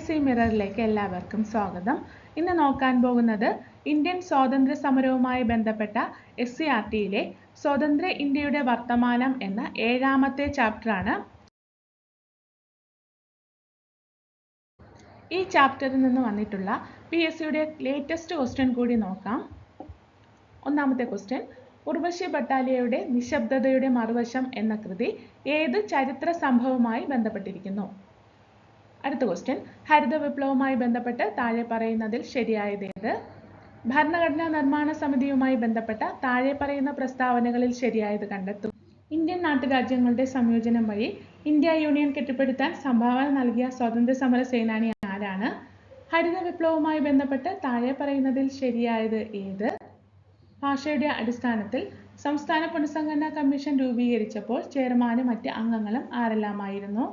PSC മിററിലേക്ക് എല്ലാവർക്കും സ്വാഗതം. ഇന്ന് നോക്കാൻ പോകുന്നത് ഇന്ത്യൻ സ്വാതന്ത്ര്യ സമരവുമായി ബന്ധപ്പെട്ട SCERTയിലെ സ്വതന്ത്ര ഇന്ത്യയുടെ വർത്തമാനം എന്ന 7ാമത്തെ ചാപ്റ്ററാണ്. ഈ ചാപ്റ്ററിൽ നിന്ന് വന്നിട്ടുള്ള PSCയുടെ ലേറ്റസ്റ്റ് ക്വസ്റ്റ്യൻ കൂടി നോക്കാം. ഒന്നാമത്തെ ക്വസ്റ്റ്യൻ, ഉർവശി ബട്ടാലിയയുടെ നിശബ്ദതയുടെ മറുവശം എന്ന കൃതി ഏത് ചരിത്ര സംഭവവുമായി ബന്ധപ്പെട്ടിരിക്കുന്നു? അടുത്ത ക്വസ്റ്റ്യൻ, ഹരിത വിപ്ലവവുമായി ബന്ധപ്പെട്ട് താഴെ പറയുന്നതിൽ ശരിയായത് ഏത്? ഭരണഘടനാ നിർമ്മാണ സമിതിയുമായി ബന്ധപ്പെട്ട താഴെ പറയുന്ന പ്രസ്താവനകളിൽ ശരിയായത് കണ്ടെത്തും. ഇന്ത്യൻ നാട്ടുരാജ്യങ്ങളുടെ സംയോജനം വഴി ഇന്ത്യ യൂണിയൻ കെട്ടിപ്പടുക്കാൻ സംഭാവന നൽകിയ സ്വാതന്ത്ര്യ സമര സേനാനി ആരാണ്? ഹരിത വിപ്ലവവുമായി ബന്ധപ്പെട്ട് താഴെ പറയുന്നതിൽ ശരിയായത് ഏത്? ഭാഷയുടെ അടിസ്ഥാനത്തിൽ സംസ്ഥാന പുനഃസംഘടനാ കമ്മീഷൻ രൂപീകരിച്ചപ്പോൾ ചെയർമാനും മറ്റ് അംഗങ്ങളും ആരെല്ലാമായിരുന്നു?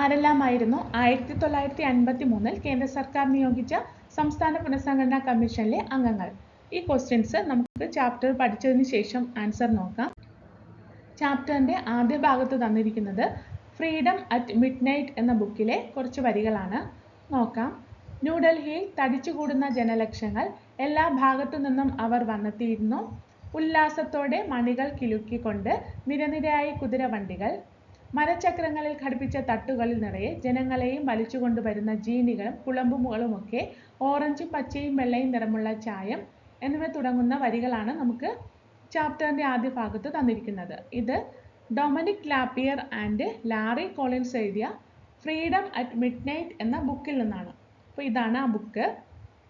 1953 കേന്ദ്ര സർക്കാർ നിയോഗിച്ച സംസ്ഥാന പുനഃസംഘടനാ കമ്മീഷനിലെ അംഗങ്ങൾ. ഈ ക്വസ്റ്റ്യൻസ് നമുക്ക് ചാപ്റ്റർ പഠിച്ചതിന് ശേഷം ആൻസർ നോക്കാം. ചാപ്റ്ററിന്റെ ആദ്യ ഭാഗത്ത് തന്നിരിക്കുന്നത് ഫ്രീഡം അറ്റ് മിഡ്നൈറ്റ് എന്ന ബുക്കിലെ കുറച്ച് വരികളാണ്. നോക്കാം. ന്യൂഡൽഹിയിൽ തടിച്ചുകൂടുന്ന ജനലക്ഷങ്ങൾ, എല്ലാ ഭാഗത്തു നിന്നും അവർ വന്നെത്തിയിരുന്നു. ഉല്ലാസത്തോടെ മണികൾ കിലുക്കിക്കൊണ്ട് നിരനിരയായി കുതിരവണ്ടികൾ, മരചക്രങ്ങളിൽ ഘടിപ്പിച്ച തട്ടുകളിൽ നിറയെ ജനങ്ങളെയും വലിച്ചുകൊണ്ടുവരുന്ന ജീനികളും കുളമ്പുകളുമൊക്കെ, ഓറഞ്ചും പച്ചയും വെള്ളയും നിറമുള്ള ചായം എന്നിവ തുടങ്ങുന്ന വരികളാണ് നമുക്ക് ചാപ്റ്ററിന്റെ ആദ്യ ഭാഗത്ത് തന്നിരിക്കുന്നത്. ഇത് Dominique Lapierre and Larry Collins എഴുതിയ ഫ്രീഡം അറ്റ് മിഡ്നൈറ്റ് എന്ന ബുക്കിൽ നിന്നാണ്. അപ്പോൾ ഇതാണ് ആ book.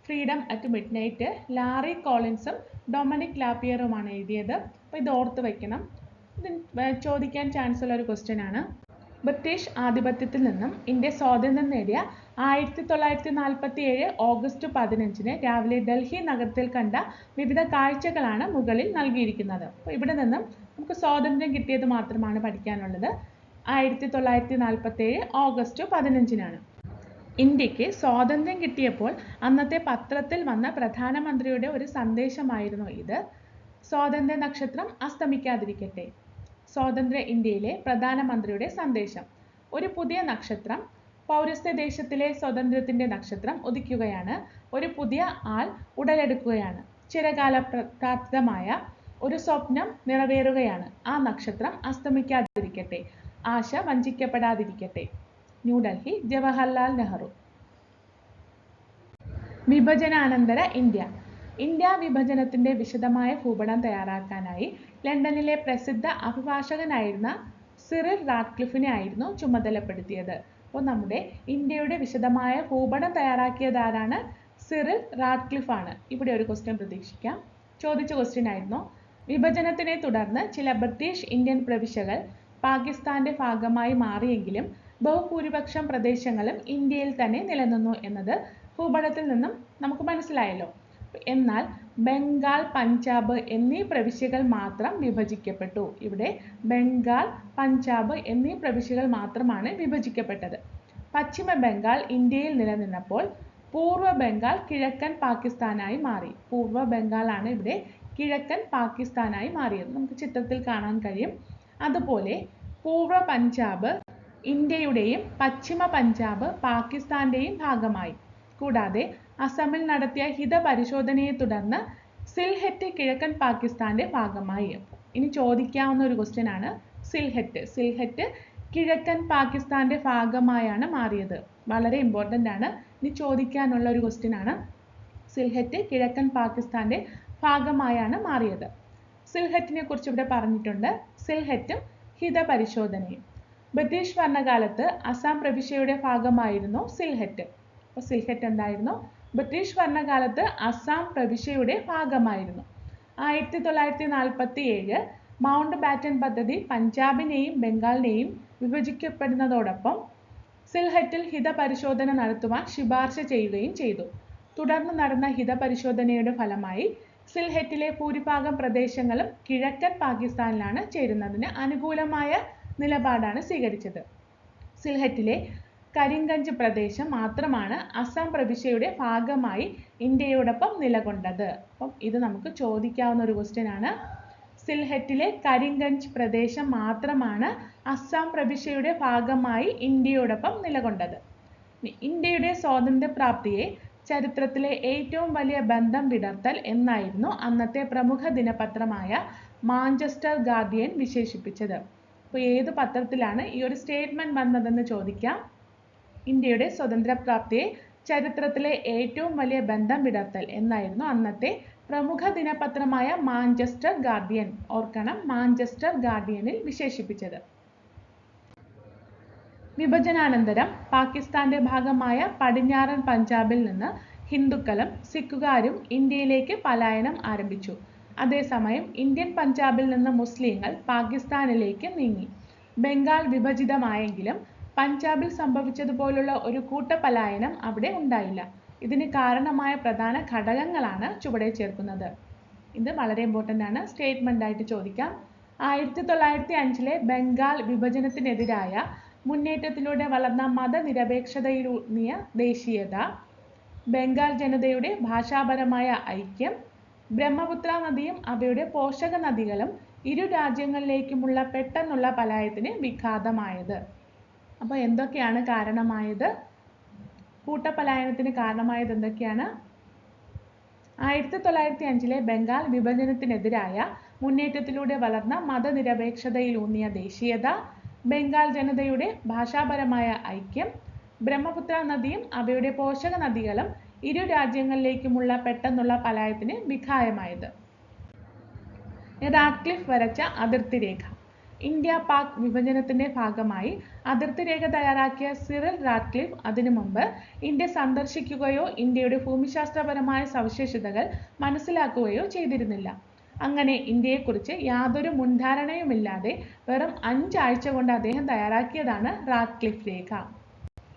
Freedom at midnight Larry കോളിൻസും ഡൊമിനിക് ലാപ്പിയറുമാണ് എഴുതിയത്. അപ്പോൾ ഇത് ഓർത്ത് വയ്ക്കണം. ഇത് ചോദിക്കാൻ ചാൻസ് ഉള്ള ഒരു ക്വസ്റ്റ്യൻ ആണ്. ബ്രിട്ടീഷ് ആധിപത്യത്തിൽ നിന്നും ഇന്ത്യ സ്വാതന്ത്ര്യം നേടിയ 1947 ഓഗസ്റ്റ് 15 രാവിലെ ഡൽഹി നഗരത്തിൽ കണ്ട വിവിധ കാഴ്ചകളാണ് മുകളിൽ നൽകിയിരിക്കുന്നത്. അപ്പോൾ ഇവിടെ നിന്നും നമുക്ക് സ്വാതന്ത്ര്യം കിട്ടിയത് മാത്രമാണ് പഠിക്കാനുള്ളത്. 1947 ഓഗസ്റ്റ് 15 ഇന്ത്യക്ക് സ്വാതന്ത്ര്യം കിട്ടിയപ്പോൾ അന്നത്തെ പത്രത്തിൽ വന്ന പ്രധാനമന്ത്രിയുടെ ഒരു സന്ദേശമായിരുന്നു ഇത്. സ്വാതന്ത്ര്യ നക്ഷത്രം അസ്തമിക്കാതിരിക്കട്ടെ. സ്വാതന്ത്ര്യ ഇന്ത്യയിലെ പ്രധാനമന്ത്രിയുടെ സന്ദേശം. ഒരു പുതിയ നക്ഷത്രം, പൗരസ്ത്യ ദേശത്തിലെ സ്വാതന്ത്ര്യത്തിന്റെ നക്ഷത്രം ഉദിക്കുകയാണ്. ഒരു പുതിയ ആൾ ഉടലെടുക്കുകയാണ്. ചിരകാല പ്രാർത്ഥിതമായ ഒരു സ്വപ്നം നിറവേറുകയാണ്. ആ നക്ഷത്രം അസ്തമിക്കാതിരിക്കട്ടെ. ആശ വഞ്ചിക്കപ്പെടാതിരിക്കട്ടെ. ന്യൂഡൽഹി, ജവഹർലാൽ നെഹ്റു. വിഭജനാനന്തര ഇന്ത്യ. ഇന്ത്യ വിഭജനത്തിന്റെ വിശദമായ ഭൂപടം തയ്യാറാക്കാനായി ലണ്ടനിലെ പ്രസിദ്ധ അഭിഭാഷകനായിരുന്ന സിറിൽ റാഡ്ക്ലിഫിനെ ആയിരുന്നു ചുമതലപ്പെടുത്തിയത്. അപ്പോൾ നമ്മുടെ ഇന്ത്യയുടെ വിശദമായ ഭൂപടം തയ്യാറാക്കിയത് ആരാണ്? സിറിൽ റാഡ്ക്ലിഫ് ആണ്. ഇവിടെ ഒരു ക്വസ്റ്റ്യൻ പ്രതീക്ഷിക്കാം. ചോദിച്ച ക്വസ്റ്റ്യൻ ആയിരുന്നു, വിഭജനത്തിനെ തുടർന്ന് ചില ബ്രിട്ടീഷ് ഇന്ത്യൻ പ്രവിശ്യകൾ പാകിസ്ഥാന്റെ ഭാഗമായി മാറിയെങ്കിലും ബഹുഭൂരിപക്ഷം പ്രദേശങ്ങളും ഇന്ത്യയിൽ തന്നെ നിലനിന്നു എന്നത് ഭൂപടത്തിൽ നിന്നും നമുക്ക് മനസ്സിലായല്ലോ. എന്നാൽ ബംഗാൾ, പഞ്ചാബ് എന്നീ പ്രവിശ്യകൾ മാത്രം വിഭജിക്കപ്പെട്ടു. ഇവിടെ ബംഗാൾ, പഞ്ചാബ് എന്നീ പ്രവിശ്യകൾ മാത്രമാണ് വിഭജിക്കപ്പെട്ടത്. പശ്ചിമ ബംഗാൾ ഇന്ത്യയിൽ നിലനിന്നപ്പോൾ പൂർവ്വ ബംഗാൾ കിഴക്കൻ പാകിസ്ഥാനായി മാറി. പൂർവ്വ ബംഗാൾ ആണ് ഇവിടെ കിഴക്കൻ പാകിസ്ഥാനായി മാറിയത്. നമുക്ക് ചിത്രത്തിൽ കാണാൻ കഴിയും. അതുപോലെ പൂർവ്വ പഞ്ചാബ് ഇന്ത്യയുടെയും പശ്ചിമ പഞ്ചാബ് പാകിസ്ഥാന്റെയും ഭാഗമായി. കൂടാതെ അസമിൽ നടത്തിയ ഹിതപരിശോധനയെ തുടർന്ന് സിൽഹെറ്റ് കിഴക്കൻ പാകിസ്ഥാന്റെ ഭാഗമായി. ഇനി ചോദിക്കാവുന്ന ഒരു ക്വസ്റ്റ്യൻ ആണ് സിൽഹെറ്റ് കിഴക്കൻ പാകിസ്ഥാന്റെ ഭാഗമായാണ് മാറിയത്. വളരെ ഇമ്പോർട്ടൻ്റ് ആണ്. ഇനി ചോദിക്കാനുള്ള ഒരു ക്വസ്റ്റ്യൻ ആണ്. സിൽഹെറ്റ് കിഴക്കൻ പാകിസ്ഥാന്റെ ഭാഗമായാണ് മാറിയത്. സിൽഹെറ്റിനെ കുറിച്ച് ഇവിടെ പറഞ്ഞിട്ടുണ്ട്. സിൽഹെറ്റും ഹിതപരിശോധനയും. ബ്രിട്ടീഷ് ഭരണകാലത്ത് അസം പ്രവിശ്യയുടെ ഭാഗമായിരുന്നു സിൽഹെറ്റ്. അപ്പോൾ സിൽഹെറ്റ് എന്തായിരുന്നു? ബ്രിട്ടീഷ് ഭരണകാലത്ത് അസം പ്രവിശ്യയുടെ ഭാഗമായിരുന്നു. 1947 മൗണ്ട് ബാറ്റൻ പദ്ധതി പഞ്ചാബിനെയും ബംഗാളിനെയും വിഭജിക്കപ്പെടുന്നതോടൊപ്പം സിൽഹെറ്റിൽ ഹിതപരിശോധന നടത്തുവാൻ ശുപാർശ ചെയ്യുകയും ചെയ്തു. തുടർന്ന് നടന്ന ഹിതപരിശോധനയുടെ ഫലമായി സിൽഹെറ്റിലെ ഭൂരിഭാഗം പ്രദേശങ്ങളും കിഴക്കൻ പാകിസ്ഥാനിലാണ് ചേരുന്നതിന് അനുകൂലമായ നിലപാടാണ് സ്വീകരിച്ചത്. സിൽഹെറ്റിലെ കരിംഗഞ്ച് പ്രദേശം മാത്രമാണ് അസം പ്രവിശ്യയുടെ ഭാഗമായി ഇന്ത്യയോടൊപ്പം നിലകൊണ്ടത്. അപ്പം ഇത് നമുക്ക് ചോദിക്കാവുന്ന ഒരു ക്വസ്റ്റ്യൻ ആണ്. സിൽഹെറ്റിലെ കരിംഗഞ്ച് പ്രദേശം മാത്രമാണ് അസം പ്രവിശ്യയുടെ ഭാഗമായി ഇന്ത്യയോടൊപ്പം നിലകൊണ്ടത്. ഇന്ത്യയുടെ സ്വാതന്ത്ര്യപ്രാപ്തിയെ ചരിത്രത്തിലെ ഏറ്റവും വലിയ ബന്ധം വിടർത്തൽ എന്നായിരുന്നു അന്നത്തെ പ്രമുഖ ദിനപത്രമായ മാഞ്ചസ്റ്റർ ഗാർഡിയൻ വിശേഷിപ്പിച്ചത്. അപ്പോൾ ഏത് പത്രത്തിലാണ് ഈ ഒരു സ്റ്റേറ്റ്മെന്റ് വന്നതെന്ന് ചോദിക്കാം. ഇന്ത്യയുടെ സ്വതന്ത്രപ്രാപ്തിയെ ചരിത്രത്തിലെ ഏറ്റവും വലിയ ബന്ധം വിടർത്തൽ എന്നായിരുന്നു അന്നത്തെ പ്രമുഖ ദിനപത്രമായ മാഞ്ചസ്റ്റർ ഗാർഡിയൻ, ഓർക്കണം, മാഞ്ചസ്റ്റർ ഗാർഡിയനിൽ വിശേഷിപ്പിച്ചത്. വിഭജനാനന്തരം പാകിസ്ഥാന്റെ ഭാഗമായ പടിഞ്ഞാറൻ പഞ്ചാബിൽ നിന്ന് ഹിന്ദുക്കളും സിഖുകാരും ഇന്ത്യയിലേക്ക് പലായനം ആരംഭിച്ചു. അതേസമയം ഇന്ത്യൻ പഞ്ചാബിൽ നിന്ന് മുസ്ലിങ്ങൾ പാകിസ്ഥാനിലേക്ക് നീങ്ങി. ബംഗാൾ വിഭജിതമായെങ്കിലും പഞ്ചാബിൽ സംഭവിച്ചതുപോലുള്ള ഒരു കൂട്ടപലായനം അവിടെ ഉണ്ടായില്ല. ഇതിന് കാരണമായ പ്രധാന ഘടകങ്ങളാണ് ചുവടെ ചേർക്കുന്നത്. ഇത് വളരെ ഇമ്പോർട്ടൻ്റ് ആണ്, സ്റ്റേറ്റ്മെന്റ് ആയിട്ട് ചോദിക്കാം. 1905 ബംഗാൾ വിഭജനത്തിനെതിരായ മുന്നേറ്റത്തിലൂടെ വളർന്ന മതനിരപേക്ഷതയിലൂന്നിയ ദേശീയത, ബംഗാൾ ജനതയുടെ ഭാഷാപരമായ ഐക്യം, ബ്രഹ്മപുത്ര നദിയും അവയുടെ പോഷക നദികളും ഇരു രാജ്യങ്ങളിലേക്കുമുള്ള പെട്ടെന്നുള്ള പലായനത്തിന് വിഘാതമായത്. അപ്പോൾ എന്തൊക്കെയാണ് കാരണമായത്? കൂട്ടപലായനത്തിന് കാരണമായത് എന്തൊക്കെയാണ്? 1905 ബംഗാൾ വിഭജനത്തിനെതിരായ മുന്നേറ്റത്തിലൂടെ വളർന്ന മതനിരപേക്ഷതയിലൂന്നിയ ദേശീയത, ബംഗാൾ ജനതയുടെ ഭാഷാപരമായ ഐക്യം, ബ്രഹ്മപുത്ര നദിയും അവയുടെ പോഷക നദികളും ഇരു രാജ്യങ്ങളിലേക്കുമുള്ള പെട്ടെന്നുള്ള പലായനത്തിന് വിഘായമായത്. റാഡ്ക്ലിഫ് വരച്ച അതിർത്തി രേഖ. ഇന്ത്യ പാക് വിഭജനത്തിന്റെ ഭാഗമായി അതിർത്തി രേഖ തയ്യാറാക്കിയ സിറിൽ റാഡ്ക്ലിഫ് അതിനു മുമ്പ് ഇന്ത്യ സന്ദർശിക്കുകയോ ഇന്ത്യയുടെ ഭൂമിശാസ്ത്രപരമായ സവിശേഷതകൾ മനസ്സിലാക്കുകയോ ചെയ്തിരുന്നില്ല. അങ്ങനെ ഇന്ത്യയെക്കുറിച്ച് യാതൊരു മുൻധാരണയുമില്ലാതെ വെറും 5 ആഴ്ച കൊണ്ട് അദ്ദേഹം തയ്യാറാക്കിയതാണ് റാഡ്ക്ലിഫ് രേഖ.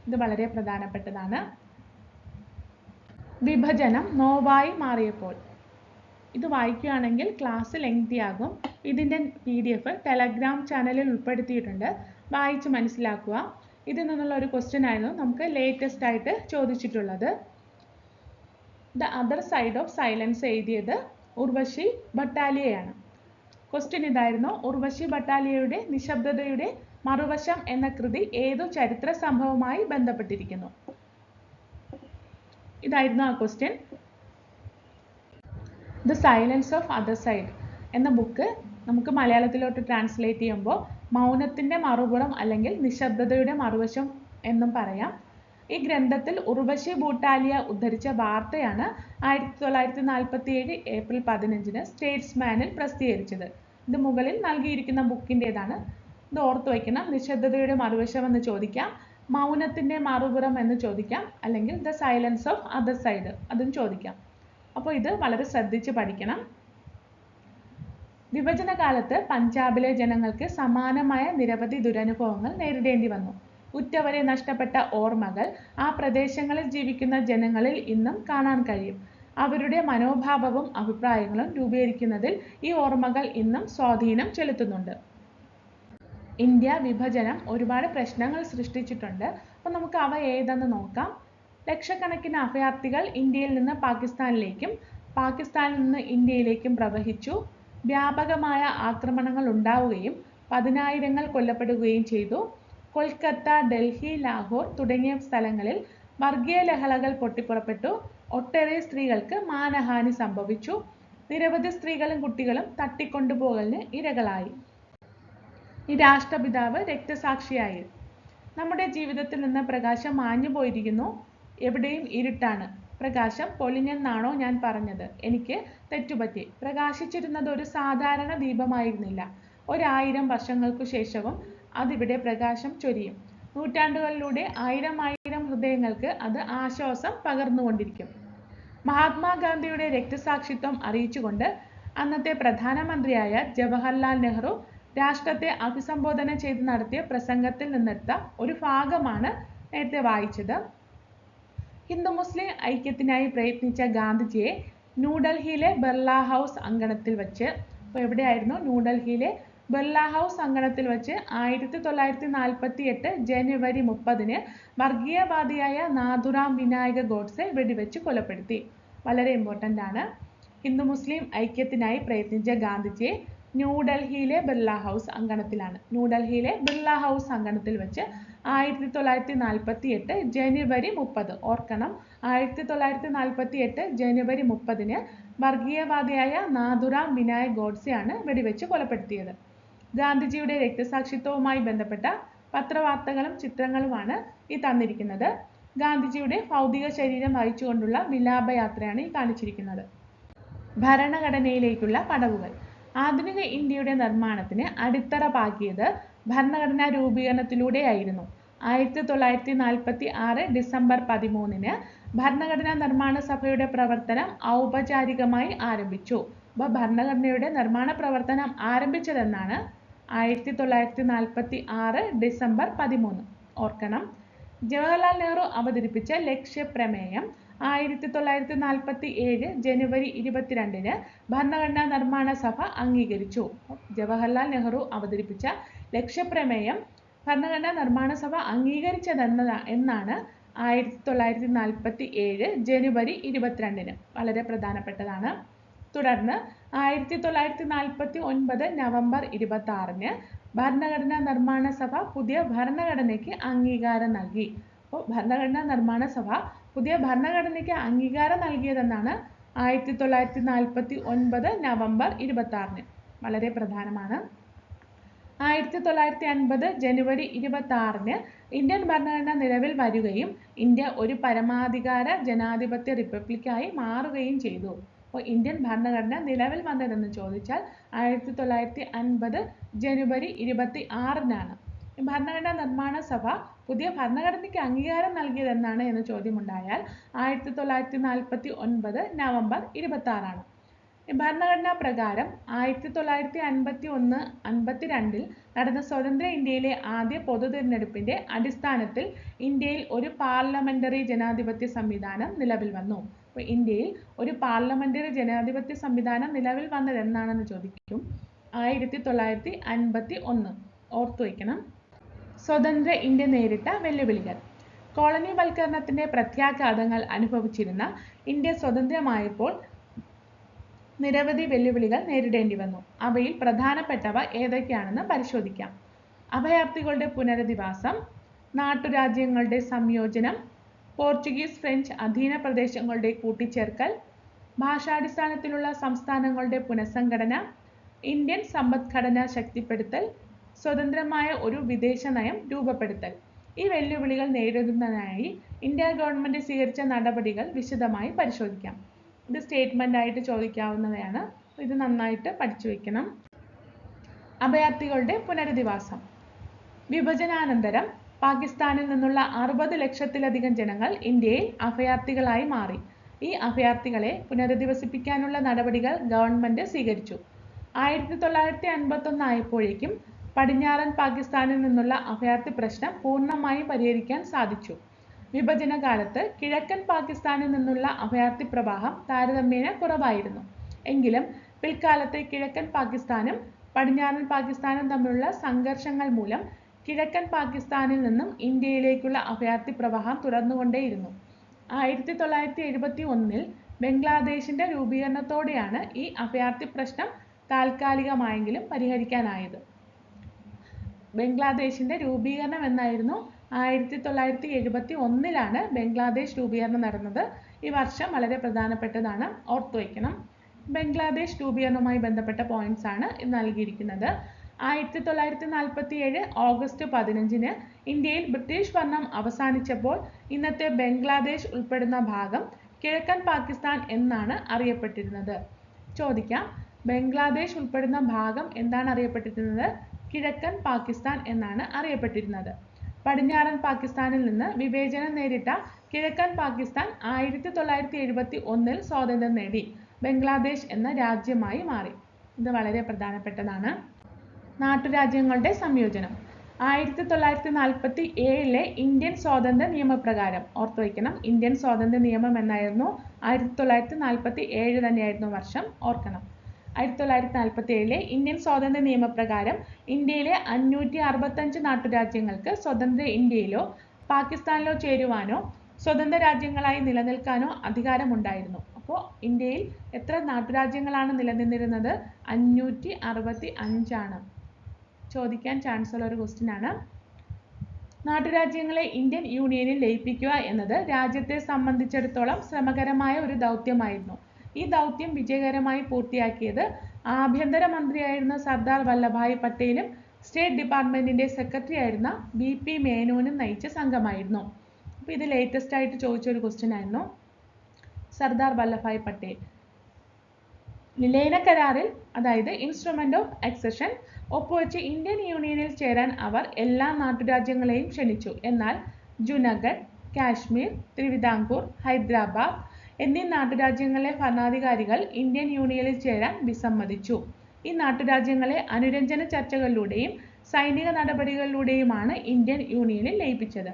ഇത് വളരെ പ്രധാനപ്പെട്ടതാണ്. വിഭജനം നോവായി മാറിയപ്പോൾ. ഇത് വായിക്കുകയാണെങ്കിൽ ക്ലാസ് ലെങ്തി ആകും. ഇതിൻ്റെ PDF ടെലഗ്രാം ചാനലിൽ ഉൾപ്പെടുത്തിയിട്ടുണ്ട്, വായിച്ച് മനസ്സിലാക്കുക. ഇതിൽ നിന്നുള്ള ഒരു ക്വസ്റ്റ്യൻ ആയിരുന്നു നമുക്ക് ലേറ്റസ്റ്റ് ആയിട്ട് ചോദിച്ചിട്ടുള്ളത്. The other side of silence എഴുതിയത് ഉർവശി ഭട്ടാലിയയാണ്. ക്വസ്റ്റ്യൻ ഇതായിരുന്നു: ഉർവശി ഭട്ടാലിയയുടെ നിശബ്ദതയുടെ മറുവശം എന്ന കൃതി ഏതു ചരിത്ര സംഭവവുമായി ബന്ധപ്പെട്ടിരിക്കുന്നു? ഇതായിരുന്നു ആ question. The silence of other side എന്ന ബുക്ക് നമുക്ക് മലയാളത്തിലോട്ട് ട്രാൻസ്ലേറ്റ് ചെയ്യുമ്പോൾ മൗനത്തിൻ്റെ മറുപുറം അല്ലെങ്കിൽ നിശബ്ദതയുടെ മറുവശം എന്നും പറയാം. ഈ ഗ്രന്ഥത്തിൽ ഉർവശി ഭൂട്ടാലിയ ഉദ്ധരിച്ച വാർത്തയാണ് 1947 ഏപ്രിൽ 15 സ്റ്റേറ്റ്സ്മാനിൽ പ്രസിദ്ധീകരിച്ചത്. ഇത് മുകളിൽ നൽകിയിരിക്കുന്ന ബുക്കിൻ്റെതാണ്. ഇത് ഓർത്തു വയ്ക്കണം. നിശബ്ദതയുടെ മറുവശം എന്ന് ചോദിക്കാം, മൗനത്തിൻ്റെ മറുപുറം എന്ന് ചോദിക്കാം, അല്ലെങ്കിൽ the silence of other side അതും ചോദിക്കാം. അപ്പോൾ ഇത് വളരെ ശ്രദ്ധിച്ച് പഠിക്കണം. വിഭജന കാലത്ത് പഞ്ചാബിലെ ജനങ്ങൾക്ക് സമാനമായ നിരവധി ദുരനുഭവങ്ങൾ നേരിടേണ്ടി വന്നു. ഉറ്റവരെ നഷ്ടപ്പെട്ട ഓർമ്മകൾ ആ പ്രദേശങ്ങളിൽ ജീവിക്കുന്ന ജനങ്ങളിൽ ഇന്നും കാണാൻ കഴിയും. അവരുടെ മനോഭാവവും അഭിപ്രായങ്ങളും രൂപീകരിക്കുന്നതിൽ ഈ ഓർമ്മകൾ ഇന്നും സ്വാധീനം ചെലുത്തുന്നുണ്ട്. ഇന്ത്യ വിഭജനം ഒരുപാട് പ്രശ്നങ്ങൾ സൃഷ്ടിച്ചിട്ടുണ്ട്. അപ്പോൾ നമുക്ക് അവ ഏതെന്ന് നോക്കാം. ലക്ഷക്കണക്കിന് അഭയാർത്ഥികൾ ഇന്ത്യയിൽ നിന്ന് പാകിസ്ഥാനിലേക്കും പാകിസ്ഥാനിൽ നിന്ന് ഇന്ത്യയിലേക്കും പ്രവഹിച്ചു. വ്യാപകമായ ആക്രമണങ്ങൾ ഉണ്ടാവുകയും 10,000 കൊല്ലപ്പെടുകയും ചെയ്തു. കൊൽക്കത്ത, ഡൽഹി, ലാഹോർ തുടങ്ങിയ സ്ഥലങ്ങളിൽ വർഗീയ ലഹളകൾ പൊട്ടിപ്പുറപ്പെട്ടു. ഒട്ടേറെ സ്ത്രീകൾക്ക് മാനഹാനി സംഭവിച്ചു. നിരവധി സ്ത്രീകളും കുട്ടികളും തട്ടിക്കൊണ്ടുപോകലിന് ഇരകളായി. ഈ രാഷ്ട്രപിതാവ് രക്തസാക്ഷിയായി. നമ്മുടെ ജീവിതത്തിൽ നിന്ന് പ്രകാശം മാഞ്ഞു പോയിരിക്കുന്നു. എവിടെയും ഇരുട്ടാണ്. പ്രകാശം പൊലിഞ്ഞെന്നാണോ ഞാൻ പറഞ്ഞത്? എനിക്ക് തെറ്റുപറ്റി. പ്രകാശിച്ചിരുന്നത് ഒരു സാധാരണ ദീപമായിരുന്നില്ല. 1000 വർഷങ്ങൾക്കു ശേഷവും അതിവിടെ പ്രകാശം ചൊരിയും. നൂറ്റാണ്ടുകളിലൂടെ 1000 ഹൃദയങ്ങൾക്ക് അത് ആശ്വാസം പകർന്നുകൊണ്ടിരിക്കും. മഹാത്മാഗാന്ധിയുടെ രക്തസാക്ഷിത്വം അറിയിച്ചുകൊണ്ട് അന്നത്തെ പ്രധാനമന്ത്രിയായ ജവഹർലാൽ നെഹ്റു രാഷ്ട്രത്തെ അഭിസംബോധന ചെയ്ത് നടത്തിയ പ്രസംഗത്തിൽ നിന്നെടുത്ത ഒരു ഭാഗമാണ് നേരത്തെ വായിച്ചത്. ഹിന്ദു മുസ്ലിം ഐക്യത്തിനായി പ്രയത്നിച്ച ഗാന്ധിജിയെ ന്യൂഡൽഹിയിലെ ബിർള ഹൗസ് അങ്കണത്തിൽ വെച്ച്, അപ്പോൾ എവിടെയായിരുന്നു? ന്യൂഡൽഹിയിലെ ബിർള ഹൗസ് അങ്കണത്തിൽ വെച്ച് 1948 ജനുവരി 30 വർഗീയവാദിയായ നാഥുറാം വിനായക ഗോഡ്സെ വെടിവെച്ച് കൊലപ്പെടുത്തി. വളരെ ഇമ്പോർട്ടൻ്റ് ആണ്. ഹിന്ദു മുസ്ലിം ഐക്യത്തിനായി പ്രയത്നിച്ച ഗാന്ധിജിയെ ന്യൂഡൽഹിയിലെ ബിർള ഹൗസ് അങ്കണത്തിലാണ്. ന്യൂഡൽഹിയിലെ ബിർള ഹൗസ് അങ്കണത്തിൽ വെച്ച് 1948 ജനുവരി 30, ഓർക്കണം, 1948 ജനുവരി 30 വർഗീയവാദിയായ നാഥുറാം വിനായക് ഗോഡ്സെയാണ് വെടിവെച്ച് കൊലപ്പെടുത്തിയത്. ഗാന്ധിജിയുടെ രക്തസാക്ഷിത്വവുമായി ബന്ധപ്പെട്ട പത്രവാർത്തകളും ചിത്രങ്ങളുമാണ് ഈ തന്നിരിക്കുന്നത്. ഗാന്ധിജിയുടെ ഭൗതിക ശരീരം വഹിച്ചുകൊണ്ടുള്ള വിലാപയാത്രയാണ് ഈ കാണിച്ചിരിക്കുന്നത്. ഭരണഘടനയിലേക്കുള്ള പടവുകൾ. ആധുനിക ഇന്ത്യയുടെ നിർമ്മാണത്തിന് അടിത്തറ പാകിയത് ഭരണഘടനാ രൂപീകരണത്തിലൂടെയായിരുന്നു. 1946 ഡിസംബർ 13 ഭരണഘടനാ നിർമ്മാണ സഭയുടെ പ്രവർത്തനം ഔപചാരികമായി ആരംഭിച്ചു. അപ്പോൾ ഭരണഘടനയുടെ നിർമ്മാണ പ്രവർത്തനം ആരംഭിച്ചതെന്നാണ് 1946 ഡിസംബർ 13, ഓർക്കണം. ജവഹർലാൽ നെഹ്റു അവതരിപ്പിച്ച ലക്ഷ്യപ്രമേയം 1947 ജനുവരി 22 ഭരണഘടനാ നിർമ്മാണ സഭ അംഗീകരിച്ചു. ജവഹർലാൽ നെഹ്റു അവതരിപ്പിച്ച ലക്ഷ്യപ്രമേയം ഭരണഘടനാ നിർമ്മാണ സഭ എന്നാണ് 1947 ജനുവരി 22. വളരെ പ്രധാനപ്പെട്ടതാണ്. തുടർന്ന് 1949 നവംബർ 26 ഭരണഘടനാ നിർമ്മാണ സഭ പുതിയ ഭരണഘടനയ്ക്ക് അംഗീകാരം നൽകി. അപ്പോൾ ഭരണഘടനാ നിർമ്മാണ സഭ പുതിയ ഭരണഘടനയ്ക്ക് അംഗീകാരം നൽകിയതെന്നാണ് 1949 നവംബർ 26. വളരെ പ്രധാനമാണ്. 1950 ജനുവരി 26 ഇന്ത്യൻ ഭരണഘടന നിലവിൽ വരികയും ഇന്ത്യ ഒരു പരമാധികാര ജനാധിപത്യ റിപ്പബ്ലിക്കായി മാറുകയും ചെയ്തു. അപ്പോൾ ഇന്ത്യൻ ഭരണഘടന നിലവിൽ വന്നതെന്ന് ചോദിച്ചാൽ 1950 ജനുവരി 26 ഭരണഘടനാ നിർമ്മാണ സഭ പുതിയ ഭരണഘടനയ്ക്ക് അംഗീകാരം നൽകിയതെന്നാണ് എന്ന ചോദ്യമുണ്ടായാൽ 1949 നവംബർ 26. ഭരണഘടനാ പ്രകാരം 1951-52 നടന്ന സ്വതന്ത്ര ഇന്ത്യയിലെ ആദ്യ പൊതു തിരഞ്ഞെടുപ്പിന്റെ അടിസ്ഥാനത്തിൽ ഇന്ത്യയിൽ ഒരു പാർലമെന്ററി ജനാധിപത്യ സംവിധാനം നിലവിൽ വന്നു. അപ്പോൾ ഇന്ത്യയിൽ ഒരു പാർലമെന്ററി ജനാധിപത്യ സംവിധാനം നിലവിൽ വന്നത് എന്നാണെന്ന് ചോദിക്കും. 1951, ഓർത്തു വയ്ക്കണം. സ്വതന്ത്ര ഇന്ത്യ നേരിട്ട വെല്ലുവിളികൾ. കോളനിവൽക്കരണത്തിന്റെ പ്രത്യാഘാതങ്ങൾ അനുഭവിച്ചിരുന്ന ഇന്ത്യ സ്വതന്ത്രമായപ്പോൾ നിരവധി വെല്ലുവിളികൾ നേരിടേണ്ടി വന്നു. അവയിൽ പ്രധാനപ്പെട്ടവ ഏതൊക്കെയാണെന്ന് പരിശോധിക്കാം. അഭയാർത്ഥികളുടെ പുനരധിവാസം, നാട്ടുരാജ്യങ്ങളുടെ സംയോജനം, പോർച്ചുഗീസ് ഫ്രഞ്ച് അധീന പ്രദേശങ്ങളുടെ കൂട്ടിച്ചേർക്കൽ, ഭാഷാടിസ്ഥാനത്തിലുള്ള സംസ്ഥാനങ്ങളുടെ പുനഃസംഘടന, ഇന്ത്യൻ സമ്പദ്ഘടന ശക്തിപ്പെടുത്തൽ, സ്വതന്ത്രമായ ഒരു വിദേശ നയം രൂപപ്പെടുത്തൽ. ഈ വെല്ലുവിളികൾ നേരിടുന്നതിനായി ഇന്ത്യ ഗവൺമെന്റ് സ്വീകരിച്ച നടപടികൾ വിശദമായി പരിശോധിക്കാം. ഇത് സ്റ്റേറ്റ്മെന്റ് ആയിട്ട് ചോദിക്കാവുന്നതാണ്. ഇത് നന്നായിട്ട് പഠിച്ചു വയ്ക്കണം. അഭയാർത്ഥികളുടെ പുനരധിവാസം. വിഭജനാനന്തരം പാകിസ്ഥാനിൽ നിന്നുള്ള 60 ലക്ഷത്തിലധികം ജനങ്ങൾ ഇന്ത്യയിൽ അഭയാർത്ഥികളായി മാറി. ഈ അഭയാർത്ഥികളെ പുനരധിവസിപ്പിക്കാനുള്ള നടപടികൾ ഗവൺമെന്റ് സ്വീകരിച്ചു. 1951 ആയപ്പോഴേക്കും പടിഞ്ഞാറൻ പാകിസ്ഥാനിൽ നിന്നുള്ള അഭയാർത്ഥി പ്രശ്നം പൂർണ്ണമായും പരിഹരിക്കാൻ സാധിച്ചു. വിഭജന കാലത്ത് കിഴക്കൻ പാകിസ്ഥാനിൽ നിന്നുള്ള അഭയാർത്ഥി പ്രവാഹം താരതമ്യേന കുറവായിരുന്നു. എങ്കിലും പിൽക്കാലത്ത് കിഴക്കൻ പാകിസ്ഥാനും പടിഞ്ഞാറൻ പാകിസ്ഥാനും തമ്മിലുള്ള സംഘർഷങ്ങൾ മൂലം കിഴക്കൻ പാകിസ്ഥാനിൽ നിന്നും ഇന്ത്യയിലേക്കുള്ള അഭയാർത്ഥി പ്രവാഹം തുടർന്നുകൊണ്ടേയിരുന്നു. 1971 ബംഗ്ലാദേശിന്റെ രൂപീകരണത്തോടെയാണ് ഈ അഭയാർത്ഥി പ്രശ്നം താൽക്കാലികമായെങ്കിലും പരിഹരിക്കാനായത്. ബംഗ്ലാദേശിന്റെ രൂപീകരണം എന്നായിരുന്നു. 1971 ബംഗ്ലാദേശ് രൂപീകരണം നടന്നത്. ഈ വർഷം വളരെ പ്രധാനപ്പെട്ടതാണ്, ഓർത്തു വയ്ക്കണം. ബംഗ്ലാദേശ് രൂപീകരണവുമായി ബന്ധപ്പെട്ട പോയിന്റ്സ് ആണ് നൽകിയിരിക്കുന്നത്. 1947 ഓഗസ്റ്റ് 15 ഇന്ത്യയിൽ ബ്രിട്ടീഷ് ഭരണം അവസാനിച്ചപ്പോൾ ഇന്നത്തെ ബംഗ്ലാദേശ് ഉൾപ്പെടുന്ന ഭാഗം കിഴക്കൻ പാകിസ്ഥാൻ എന്നാണ് അറിയപ്പെട്ടിരുന്നത്. ചോദിക്കാം, ബംഗ്ലാദേശ് ഉൾപ്പെടുന്ന ഭാഗം എന്താണ് അറിയപ്പെട്ടിരുന്നത്? കിഴക്കൻ പാകിസ്ഥാൻ എന്നാണ് അറിയപ്പെട്ടിരുന്നത്. പടിഞ്ഞാറൻ പാകിസ്ഥാനിൽ നിന്ന് വിവേചനം നേരിട്ട കിഴക്കൻ പാകിസ്ഥാൻ 1971 സ്വാതന്ത്ര്യം നേടി ബംഗ്ലാദേശ് എന്ന രാജ്യമായി മാറി. ഇത് വളരെ പ്രധാനപ്പെട്ടതാണ്. നാട്ടുരാജ്യങ്ങളുടെ സംയോജനം. 1947 ഇന്ത്യൻ സ്വാതന്ത്ര്യ നിയമപ്രകാരം, ഓർത്തു വയ്ക്കണം, ഇന്ത്യൻ സ്വാതന്ത്ര്യ നിയമം എന്നായിരുന്നു. 1947 തന്നെയായിരുന്നു വർഷം, ഓർക്കണം. 1947 ഇന്ത്യൻ സ്വാതന്ത്ര്യ നിയമപ്രകാരം ഇന്ത്യയിലെ 565 നാട്ടുരാജ്യങ്ങൾക്ക് സ്വതന്ത്ര ഇന്ത്യയിലോ പാകിസ്ഥാനിലോ ചേരുവാനോ സ്വതന്ത്ര രാജ്യങ്ങളായി നിലനിൽക്കാനോ അധികാരമുണ്ടായിരുന്നു. അപ്പോൾ ഇന്ത്യയിൽ എത്ര നാട്ടുരാജ്യങ്ങളാണ് നിലനിന്നിരുന്നത്? 565 ചോദിക്കാൻ ചാൻസ് ഉള്ള ഒരു ക്വസ്റ്റ്യൻ ആണ്. നാട്ടുരാജ്യങ്ങളെ ഇന്ത്യൻ യൂണിയനിൽ ലയിപ്പിക്കുക എന്നത് രാജ്യത്തെ സംബന്ധിച്ചിടത്തോളം ശ്രമകരമായ ഒരു ദൗത്യമായിരുന്നു. ഈ ദൗത്യം വിജയകരമായി പൂർത്തിയാക്കിയത് ആഭ്യന്തര മന്ത്രിയായിരുന്ന സർദാർ വല്ലഭായ് പട്ടേലും സ്റ്റേറ്റ് ഡിപ്പാർട്ട്മെന്റിന്റെ സെക്രട്ടറി ആയിരുന്ന BP മേനോനും നയിച്ച സംഘമായിരുന്നു. അപ്പോൾ ഇത് ലേറ്റസ്റ്റ് ആയിട്ട് ചോദിച്ചൊരു ക്വസ്റ്റ്യൻ ആയിരുന്നു. സർദാർ വല്ലഭായ് പട്ടേൽ ലയന കരാറിൽ, അതായത് ഇൻസ്ട്രുമെന്റ് ഓഫ് അക്സഷൻ ഒപ്പുവെച്ച് ഇന്ത്യൻ യൂണിയനിൽ ചേരാൻ അവർ എല്ലാ നാട്ടുരാജ്യങ്ങളെയും ക്ഷണിച്ചു. എന്നാൽ ജുനഗഡ്, കാശ്മീർ, തിരുവിതാംകൂർ, ഹൈദരാബാദ് എന്നീ നാട്ടുരാജ്യങ്ങളിലെ ഭരണാധികാരികൾ ഇന്ത്യൻ യൂണിയനിൽ ചേരാൻ വിസമ്മതിച്ചു. ഈ നാട്ടുരാജ്യങ്ങളെ അനുരഞ്ജന ചർച്ചകളിലൂടെയും സൈനിക നടപടികളിലൂടെയുമാണ് ഇന്ത്യൻ യൂണിയനിൽ ലയിപ്പിച്ചത്.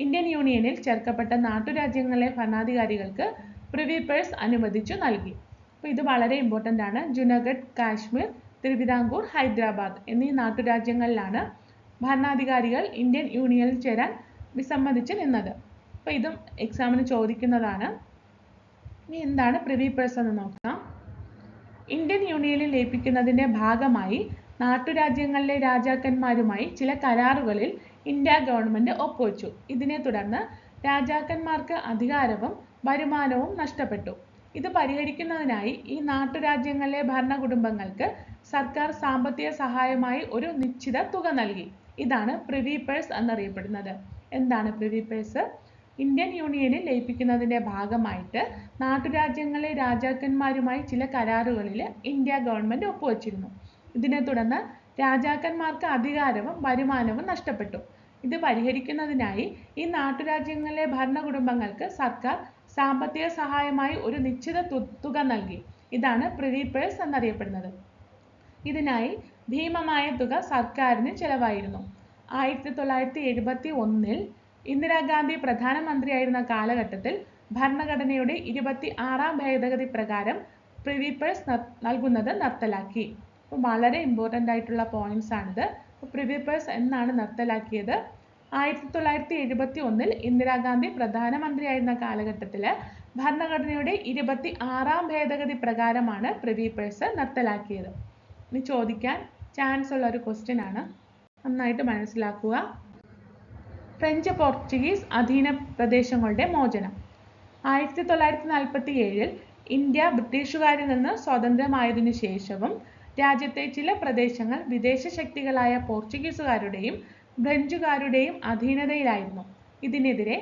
ഇന്ത്യൻ യൂണിയനിൽ ചേർക്കപ്പെട്ട നാട്ടുരാജ്യങ്ങളിലെ ഭരണാധികാരികൾക്ക് പ്രിവി പേഴ്സ് അനുവദിച്ചു നൽകി. അപ്പോൾ ഇത് വളരെ ഇമ്പോർട്ടൻ്റ് ആണ്. ജുനഗഡ്, കാശ്മീർ, തിരുവിതാംകൂർ, ഹൈദരാബാദ് എന്നീ നാട്ടുരാജ്യങ്ങളിലാണ് ഭരണാധികാരികൾ ഇന്ത്യൻ യൂണിയനിൽ ചേരാൻ വിസമ്മതിച്ച് നിന്നത്. അപ്പോൾ ഇതും എക്സാമിന് ചോദിക്കുന്നതാണ്. ഇനി എന്താണ് പ്രിവി പേഴ്സ് എന്ന് നോക്കാം. ഇന്ത്യൻ യൂണിയനിൽ ലയിപ്പിക്കുന്നതിന്റെ ഭാഗമായി നാട്ടുരാജ്യങ്ങളിലെ രാജാക്കന്മാരുമായി ചില കരാറുകളിൽ ഇന്ത്യ ഗവൺമെന്റ് ഒപ്പുവെച്ചു. ഇതിനെ തുടർന്ന് രാജാക്കന്മാർക്ക് അധികാരവും വരുമാനവും നഷ്ടപ്പെട്ടു. ഇത് പരിഹരിക്കുന്നതിനായി ഈ നാട്ടുരാജ്യങ്ങളിലെ ഭരണകുടുംബങ്ങൾക്ക് സർക്കാർ സാമ്പത്തിക സഹായമായി ഒരു നിശ്ചിത തുക നൽകി. ഇതാണ് പ്രിവി പേഴ്സ് എന്നറിയപ്പെടുന്നത്. എന്താണ് പ്രിവി പേഴ്സ്? ഇന്ത്യൻ യൂണിയനിൽ ലയിപ്പിക്കുന്നതിന്റെ ഭാഗമായിട്ട് നാട്ടുരാജ്യങ്ങളിലെ രാജാക്കന്മാരുമായി ചില കരാറുകളിൽ ഇന്ത്യ ഗവൺമെന്റ് ഒപ്പുവെച്ചിരുന്നു. ഇതിനെ തുടർന്ന് രാജാക്കന്മാർക്ക് അധികാരവും വരുമാനവും നഷ്ടപ്പെട്ടു. ഇത് പരിഹരിക്കുന്നതിനായി ഈ നാട്ടുരാജ്യങ്ങളിലെ ഭരണകുടുംബങ്ങൾക്ക് സർക്കാർ സാമ്പത്തിക സഹായമായി ഒരു നിശ്ചിത തുക നൽകി. ഇതാണ് പ്രിവി പേഴ്സ് എന്നറിയപ്പെടുന്നത്. ഇതിനായി ഭീമമായ തുക സർക്കാരിന് ചെലവായിരുന്നു. 1971 ഇന്ദിരാഗാന്ധി പ്രധാനമന്ത്രിയായിരുന്ന കാലഘട്ടത്തിൽ ഭരണഘടനയുടെ 26ാം ഭേദഗതി പ്രകാരം പ്രിവി പേഴ്സ് നൽകുന്നത് നിർത്തലാക്കി. അപ്പോൾ വളരെ ഇമ്പോർട്ടൻ്റ് ആയിട്ടുള്ള പോയിന്റ്സ് ആണിത്. പ്രിവി പേഴ്സ് എന്നാണ് നിർത്തലാക്കിയത്? 1971 ഇന്ദിരാഗാന്ധി പ്രധാനമന്ത്രിയായിരുന്ന കാലഘട്ടത്തിൽ ഭരണഘടനയുടെ 26ാം ഭേദഗതി പ്രകാരമാണ് പ്രിവി പേഴ്സ് നിർത്തലാക്കിയത്. ഇനി ചോദിക്കാൻ ചാൻസ് ഉള്ള ഒരു ക്വസ്റ്റ്യൻ ആണ്. നന്നായിട്ട് മനസ്സിലാക്കുക. ഫ്രഞ്ച് പോർച്ചുഗീസ് അധീന പ്രദേശങ്ങളുടെ മോചനം. 1947 ഇന്ത്യ ബ്രിട്ടീഷുകാരിൽ നിന്ന് സ്വതന്ത്രമായതിനു ശേഷവും രാജ്യത്തെ ചില പ്രദേശങ്ങൾ വിദേശ ശക്തികളായ പോർച്ചുഗീസുകാരുടെയും ഫ്രഞ്ചുകാരുടെയും അധീനതയിലായിരുന്നു. ഇതിനെതിരെ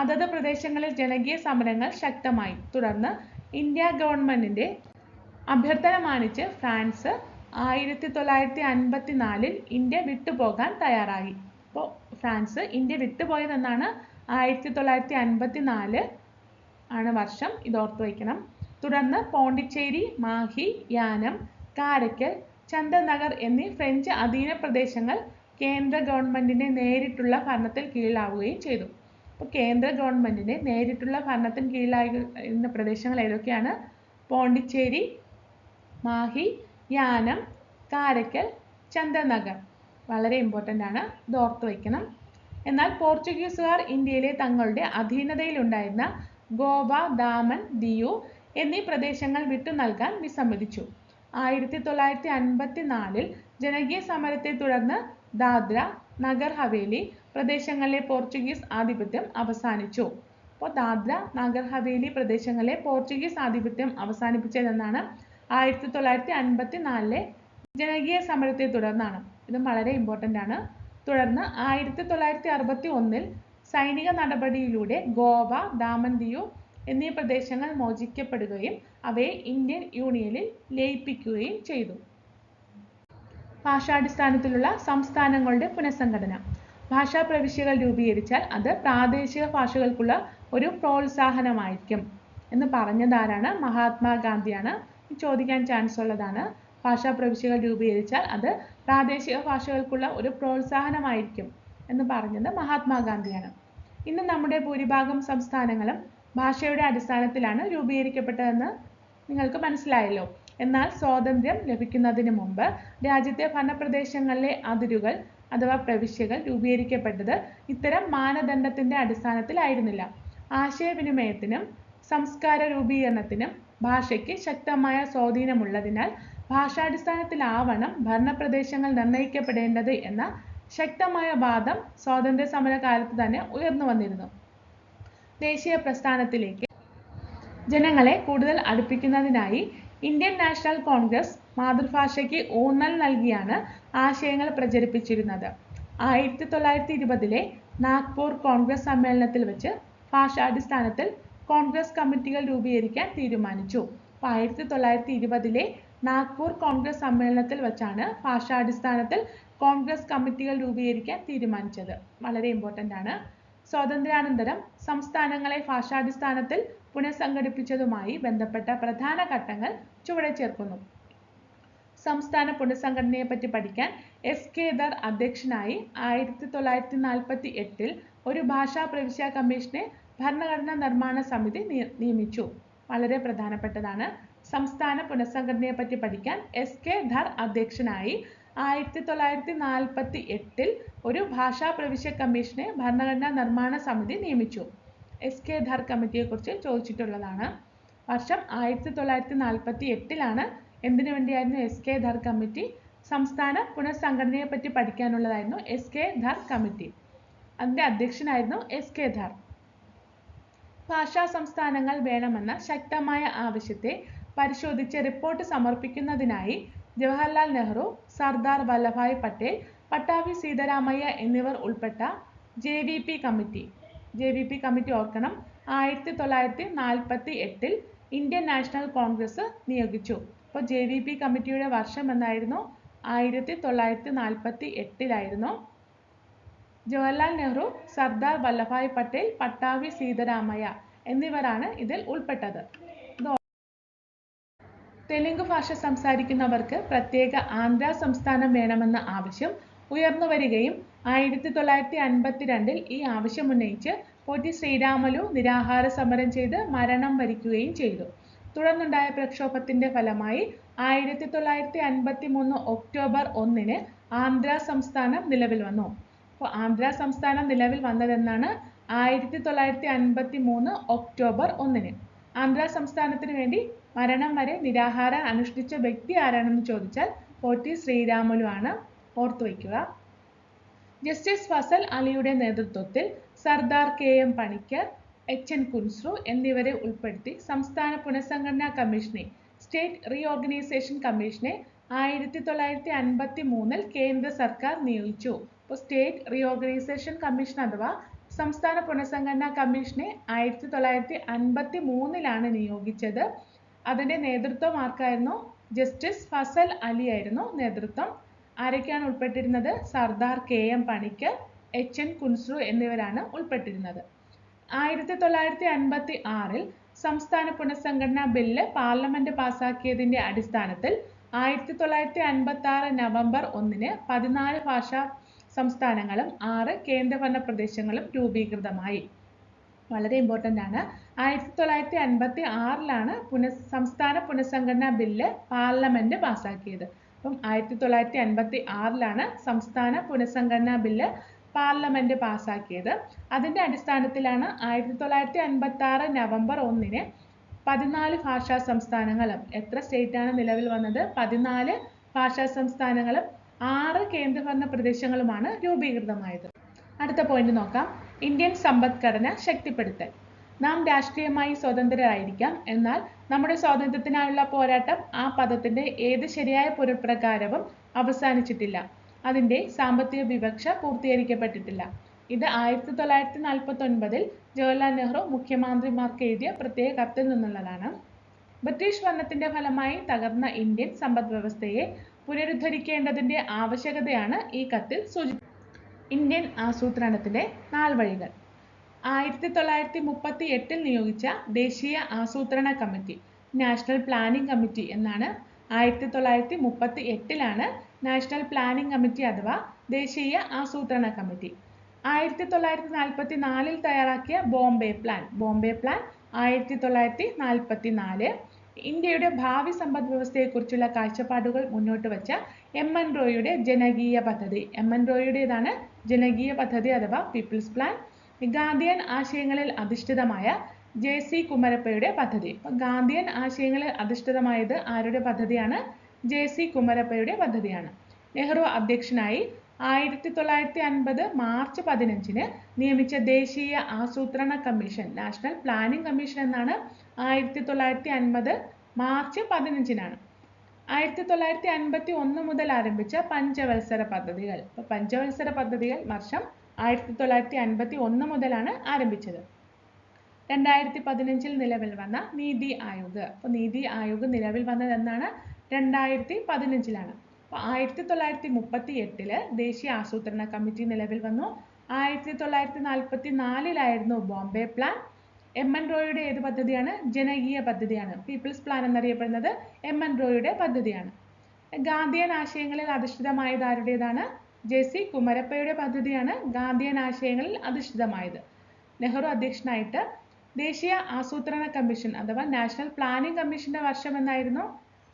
അതത് പ്രദേശങ്ങളിൽ ജനകീയ സമരങ്ങൾ ശക്തമായി. തുടർന്ന് ഇന്ത്യ ഗവൺമെന്റിന്റെ അഭ്യർത്ഥന മാനിച്ച് ഫ്രാൻസ് 1954 ഇന്ത്യ വിട്ടുപോകാൻ തയ്യാറായി. അപ്പോൾ ഫ്രാൻസ് ഇന്ത്യ വിട്ടുപോയതെന്നാണ് 1954 ആണ് വർഷം. ഇത് ഓർത്തു വയ്ക്കണം. തുടർന്ന് പോണ്ടിച്ചേരി, മാഹി, യാനം, കാരയ്ക്കൽ, ചന്ദനഗർ എന്നീ ഫ്രഞ്ച് അധീന പ്രദേശങ്ങൾ കേന്ദ്ര ഗവൺമെന്റിന്റെ നേരിട്ടുള്ള ഭരണത്തിൽ കീഴിലാവുകയും ചെയ്തു. അപ്പോൾ കേന്ദ്ര ഗവൺമെന്റിന്റെ നേരിട്ടുള്ള ഭരണത്തിന് കീഴിലായിരുന്ന പ്രദേശങ്ങൾ ഏതൊക്കെയാണ്? പോണ്ടിച്ചേരി, മാഹി, യാനം, കാരയ്ക്കൽ, ചന്ദനഗർ. വളരെ ഇമ്പോർട്ടൻ്റ് ആണ്, ഇത് ഓർത്തു വയ്ക്കണം. എന്നാൽ പോർച്ചുഗീസുകാർ ഇന്ത്യയിലെ തങ്ങളുടെ അധീനതയിലുണ്ടായിരുന്ന ഗോവ, ദാമൻ, ദിയു എന്നീ പ്രദേശങ്ങൾ വിട്ടു നൽകാൻ വിസമ്മതിച്ചു. 1954 ജനകീയ സമരത്തെ തുടർന്ന് ദാദ്ര, നഗർ ഹവേലി പ്രദേശങ്ങളിലെ പോർച്ചുഗീസ് ആധിപത്യം അവസാനിച്ചു. അപ്പോൾ ദാദ്ര, നഗർ ഹവേലി പ്രദേശങ്ങളിലെ പോർച്ചുഗീസ് ആധിപത്യം അവസാനിപ്പിച്ചതെന്നാണ് 1954 ജനകീയ സമരത്തെ തുടർന്നാണ്. ഇത് വളരെ ഇമ്പോർട്ടൻ്റ് ആണ്. തുടർന്ന് 1961 സൈനിക നടപടിയിലൂടെ ഗോവ, ദാമൻ, ദിയു എന്നീ പ്രദേശങ്ങൾ മോചിക്കപ്പെടുകയും അവയെ ഇന്ത്യൻ യൂണിയനിൽ ലയിപ്പിക്കുകയും ചെയ്തു. ഭാഷാടിസ്ഥാനത്തിലുള്ള സംസ്ഥാനങ്ങളുടെ പുനഃസംഘടന. ഭാഷാ പ്രവിശ്യകൾ രൂപീകരിച്ചാൽ അത് പ്രാദേശിക ഭാഷകൾക്കുള്ള ഒരു പ്രോത്സാഹനമായിരിക്കും എന്ന് പറഞ്ഞതാരാണ്? മഹാത്മാഗാന്ധിയാണ്. ചോദിക്കാൻ ചാൻസ് ഉള്ളതാണ്. ഭാഷാ പ്രവിശ്യകൾ രൂപീകരിച്ചാൽ അത് പ്രാദേശിക ഭാഷകൾക്കുള്ള ഒരു പ്രോത്സാഹനമായിരിക്കും എന്ന് പറഞ്ഞത് മഹാത്മാഗാന്ധിയാണ്. ഇന്ന് നമ്മുടെ ഭൂരിഭാഗം സംസ്ഥാനങ്ങളും ഭാഷയുടെ അടിസ്ഥാനത്തിലാണ് രൂപീകരിക്കപ്പെട്ടതെന്ന് നിങ്ങൾക്ക് മനസ്സിലായല്ലോ. എന്നാൽ സ്വാതന്ത്ര്യം ലഭിക്കുന്നതിന് മുമ്പ് രാജ്യത്തെ ഭരണപ്രദേശങ്ങളിലെ അതിരുകൾ അഥവാ പ്രവിശ്യകൾ രൂപീകരിക്കപ്പെട്ടത് ഇത്തരം മാനദണ്ഡത്തിന്റെ അടിസ്ഥാനത്തിലായിരുന്നില്ല. ആശയവിനിമയത്തിനും സംസ്കാര രൂപീകരണത്തിനും ഭാഷയ്ക്ക് ശക്തമായ സ്വാധീനമുള്ളതിനാൽ ഭാഷാടിസ്ഥാനത്തിലാവണം ഭരണപ്രദേശങ്ങൾ നിർണ്ണയിക്കപ്പെടേണ്ടത് എന്ന ശക്തമായ വാദം സ്വാതന്ത്ര്യ സമര കാലത്ത് തന്നെ ഉയർന്നു വന്നിരുന്നു. ദേശീയ പ്രസ്ഥാനത്തിലേക്ക് ജനങ്ങളെ കൂടുതൽ അടുപ്പിക്കുന്നതിനായി ഇന്ത്യൻ നാഷണൽ കോൺഗ്രസ് മാതൃഭാഷയ്ക്ക് ഊന്നൽ നൽകിയാണ് ആശയങ്ങൾ പ്രചരിപ്പിച്ചിരുന്നത്. 1920 നാഗ്പൂർ കോൺഗ്രസ് സമ്മേളനത്തിൽ വെച്ച് ഭാഷാടിസ്ഥാനത്തിൽ കോൺഗ്രസ് കമ്മിറ്റികൾ രൂപീകരിക്കാൻ തീരുമാനിച്ചു. 1920 നാഗ്പൂർ കോൺഗ്രസ് സമ്മേളനത്തിൽ വെച്ചാണ് ഭാഷാടിസ്ഥാനത്തിൽ കോൺഗ്രസ് കമ്മിറ്റികൾ രൂപീകരിക്കാൻ തീരുമാനിച്ചത്. വളരെ ഇമ്പോർട്ടൻ്റ് ആണ്. സ്വാതന്ത്ര്യാനന്തരം സംസ്ഥാനങ്ങളെ ഭാഷാടിസ്ഥാനത്തിൽ പുനഃസംഘടിപ്പിച്ചതുമായി ബന്ധപ്പെട്ട പ്രധാന ഘട്ടങ്ങൾ ചുവടെ ചേർക്കുന്നു. സംസ്ഥാന പുനഃസംഘടനയെപ്പറ്റി പഠിക്കാൻ SK ധർ അധ്യക്ഷനായി 1948 ഒരു ഭാഷാ പ്രവിശ്യ കമ്മീഷനെ ഭരണഘടനാ നിർമ്മാണ സമിതി നിയമിച്ചു. വളരെ പ്രധാനപ്പെട്ടതാണ്. സംസ്ഥാന പുനഃസംഘടനയെപ്പറ്റി പഠിക്കാൻ SK ധർ അധ്യക്ഷനായി 1948 ഒരു ഭാഷാ പ്രവിശ്യ കമ്മീഷനെ ഭരണഘടനാ നിർമ്മാണ സമിതി നിയമിച്ചു. SK ധർ കമ്മിറ്റിയെക്കുറിച്ച് ചോദിച്ചിട്ടുള്ളതാണ്. വർഷം 1948 എന്തിനു വേണ്ടിയായിരുന്നു SK ധർ കമ്മിറ്റി? സംസ്ഥാന പുനഃസംഘടനയെപ്പറ്റി പഠിക്കാനുള്ളതായിരുന്നു SK ധർ കമ്മിറ്റി. അതിൻ്റെ അധ്യക്ഷനായിരുന്നു SK ധർ. ഭാഷാ സംസ്ഥാനങ്ങൾ വേണമെന്ന ശക്തമായ ആവശ്യത്തെ പരിശോധിച്ച് റിപ്പോർട്ട് സമർപ്പിക്കുന്നതിനായി ജവഹർലാൽ നെഹ്റു, സർദാർ വല്ലഭായ് പട്ടേൽ, പട്ടാഭി സീതാരാമയ്യ എന്നിവർ ഉൾപ്പെട്ട JVP കമ്മിറ്റി ഓർക്കണം, 1948 ഇന്ത്യൻ നാഷണൽ കോൺഗ്രസ് നിയോഗിച്ചു. അപ്പോൾ JVP കമ്മിറ്റിയുടെ വർഷം എന്നായിരുന്നു? 1948 ജവഹർലാൽ നെഹ്റു, സർദാർ വല്ലഭായ് പട്ടേൽ, പട്ടാഭി സീതാരാമയ്യ എന്നിവരാണ് ഇതിൽ ഉൾപ്പെട്ടത്. തെലുങ്ക് ഭാഷ സംസാരിക്കുന്നവർക്ക് പ്രത്യേക ആന്ധ്ര സംസ്ഥാനം വേണമെന്ന ആവശ്യം ഉയർന്നു വരികയും 1952 ഈ ആവശ്യമുന്നയിച്ച് പോറ്റി ശ്രീരാമലു നിരാഹാര സമരം ചെയ്ത് മരണം വരിക്കുകയും ചെയ്തു. തുടർന്നുണ്ടായ പ്രക്ഷോഭത്തിന്റെ ഫലമായി 1953 ഒക്ടോബർ 1 ആന്ധ്ര സംസ്ഥാനം നിലവിൽ വന്നു. അപ്പോൾ ആന്ധ്ര സംസ്ഥാനം നിലവിൽ വന്നതെന്നാണ്? 1953 ഒക്ടോബർ 1. ആന്ധ്ര സംസ്ഥാനത്തിന് വേണ്ടി മരണം വരെ നിരാഹാരം അനുഷ്ഠിച്ച വ്യക്തി ആരാണെന്ന് ചോദിച്ചാൽ പോറ്റി ശ്രീരാമലു ആണ്. ഓർത്തുവയ്ക്കുക. ജസ്റ്റിസ് ഫസൽ അലിയുടെ നേതൃത്വത്തിൽ സർദാർ KM പണിക്കർ, HN കുൻസ്രു എന്നിവരെ ഉൾപ്പെടുത്തി സംസ്ഥാന പുനഃസംഘടനാ കമ്മീഷനെ, സ്റ്റേറ്റ് റീഓർഗനൈസേഷൻ കമ്മീഷനെ 1953 കേന്ദ്ര സർക്കാർ നിയോഗിച്ചു. അപ്പോൾ സ്റ്റേറ്റ് റീഓർഗനൈസേഷൻ കമ്മീഷൻ അഥവാ സംസ്ഥാന പുനഃസംഘടനാ കമ്മീഷനെ 1953 നിയോഗിച്ചത്. അതിൻ്റെ നേതൃത്വം ആർക്കായിരുന്നു? ജസ്റ്റിസ് ഫസൽ അലി ആയിരുന്നു നേതൃത്വം. ആരൊക്കെയാണ് ഉൾപ്പെട്ടിരുന്നത്? സർദാർ KM പണിക്കർ, HN കുൻസ്രു എന്നിവരാണ് ഉൾപ്പെട്ടിരുന്നത്. 1956 സംസ്ഥാന പുനഃസംഘടനാ ബില്ല് പാർലമെന്റ് പാസാക്കിയതിന്റെ അടിസ്ഥാനത്തിൽ 1956 നവംബർ 1 14 ഭാഷാ സംസ്ഥാനങ്ങളും 6 കേന്ദ്രഭരണ പ്രദേശങ്ങളും രൂപീകൃതമായി. വളരെ ഇമ്പോർട്ടൻ്റ് ആണ്. 1956 സംസ്ഥാന പുനഃസംഘടനാ ബില്ല് പാർലമെന്റ് പാസാക്കിയത്. അപ്പം 1956 സംസ്ഥാന പുനഃസംഘടനാ ബില്ല് പാർലമെന്റ് പാസാക്കിയത്. അതിൻ്റെ അടിസ്ഥാനത്തിലാണ് 1956 നവംബർ 1 14 ഭാഷാ സംസ്ഥാനങ്ങളും, എത്ര സ്റ്റേറ്റ് ആണ് നിലവിൽ വന്നത്? 14 ഭാഷാ സംസ്ഥാനങ്ങളും 6 കേന്ദ്രഭരണ പ്രദേശങ്ങളുമാണ് രൂപീകൃതമായത്. അടുത്ത പോയിന്റ് നോക്കാം. ഇന്ത്യൻ സമ്പദ്ഘടന ശക്തിപ്പെടുത്തൽ. നാം രാഷ്ട്രീയമായി സ്വതന്ത്രരായിരിക്കാം, എന്നാൽ നമ്മുടെ സ്വാതന്ത്ര്യത്തിനായുള്ള പോരാട്ടം ആ പദത്തിന്റെ ഏത് ശരിയായ പൊരുൾപ്രകാരവും അവസാനിച്ചിട്ടില്ല. അതിന്റെ സാമ്പത്തിക വിവക്ഷ പൂർത്തീകരിക്കപ്പെട്ടിട്ടില്ല. ഇത് 1949 ജവഹർലാൽ നെഹ്റു മുഖ്യമന്ത്രിമാർക്ക് എഴുതിയ പ്രത്യേക കത്തിൽ നിന്നുള്ളതാണ്. ബ്രിട്ടീഷ് ഭരണത്തിന്റെ ഫലമായി തകർന്ന ഇന്ത്യൻ സമ്പദ് വ്യവസ്ഥയെ പുനരുദ്ധരിക്കേണ്ടതിന്റെ ആവശ്യകതയാണ് ഈ കത്തിൽ സൂചിപ്പിക്കുന്നത്. ഇന്ത്യൻ ആസൂത്രണത്തിന്റെ നാൾവഴികൾ. 1938 നിയോഗിച്ച ദേശീയ ആസൂത്രണ കമ്മിറ്റി, നാഷണൽ പ്ലാനിംഗ് കമ്മിറ്റി എന്നാണ്. 1938 നാഷണൽ പ്ലാനിംഗ് കമ്മിറ്റി അഥവാ ദേശീയ ആസൂത്രണ കമ്മിറ്റി. 1944 തയ്യാറാക്കിയ ബോംബെ പ്ലാൻ 1944. ഇന്ത്യയുടെ ഭാവി സമ്പദ് വ്യവസ്ഥയെക്കുറിച്ചുള്ള കാഴ്ചപ്പാടുകൾ മുന്നോട്ട് വച്ച MN റോയിയുടെ ജനകീയ പദ്ധതി. MN റോയിയുടേതാണ് ജനകീയ പദ്ധതി അഥവാ പീപ്പിൾസ് പ്ലാൻ. ഗാന്ധിയൻ ആശയങ്ങളിൽ അധിഷ്ഠിതമായ JC കുമരപ്പയുടെ പദ്ധതി. ഗാന്ധിയൻ ആശയങ്ങളിൽ അധിഷ്ഠിതമായത് ആരുടെ പദ്ധതിയാണ്? JC കുമരപ്പയുടെ പദ്ധതിയാണ്. നെഹ്റു അധ്യക്ഷനായി 1950 മാർച്ച് 15 നിയമിച്ച ദേശീയ ആസൂത്രണ കമ്മീഷൻ, നാഷണൽ പ്ലാനിംഗ് കമ്മീഷൻ എന്നാണ് 1950 മാർച്ച് 15 1951 മുതൽ ആരംഭിച്ച പഞ്ചവത്സര പദ്ധതികൾ. പഞ്ചവത്സര പദ്ധതികൾ വർഷം 1951 മുതലാണ് ആരംഭിച്ചത്. 2015 നിലവിൽ വന്ന നീതി ആയോഗ്. നീതി ആയോഗ് നിലവിൽ വന്നത് എന്നാണ്? 2015. 1938 ദേശീയ ആസൂത്രണ കമ്മിറ്റി നിലവിൽ വന്നു. 1944 ബോംബെ പ്ലാൻ. എം.എൻ. റോയിയുടെ ഏത് പദ്ധതിയാണ്? ജനകീയ പദ്ധതിയാണ്. പീപ്പിൾസ് പ്ലാൻ എന്നറിയപ്പെടുന്നത് എം.എൻ. റോയിയുടെ പദ്ധതിയാണ്. ഗാന്ധിയൻ ആശയങ്ങളിൽ അധിഷ്ഠിതമായത് ആരുടേതാണ്? JC കുമരപ്പയുടെ പദ്ധതിയാണ് ഗാന്ധിയൻ ആശയങ്ങളിൽ അധിഷ്ഠിതമായത്. നെഹ്റു അധ്യക്ഷനായിട്ട് ദേശീയ ആസൂത്രണ കമ്മീഷൻ അഥവാ നാഷണൽ പ്ലാനിംഗ് കമ്മീഷന്റെ വർഷം എന്നായിരുന്നു?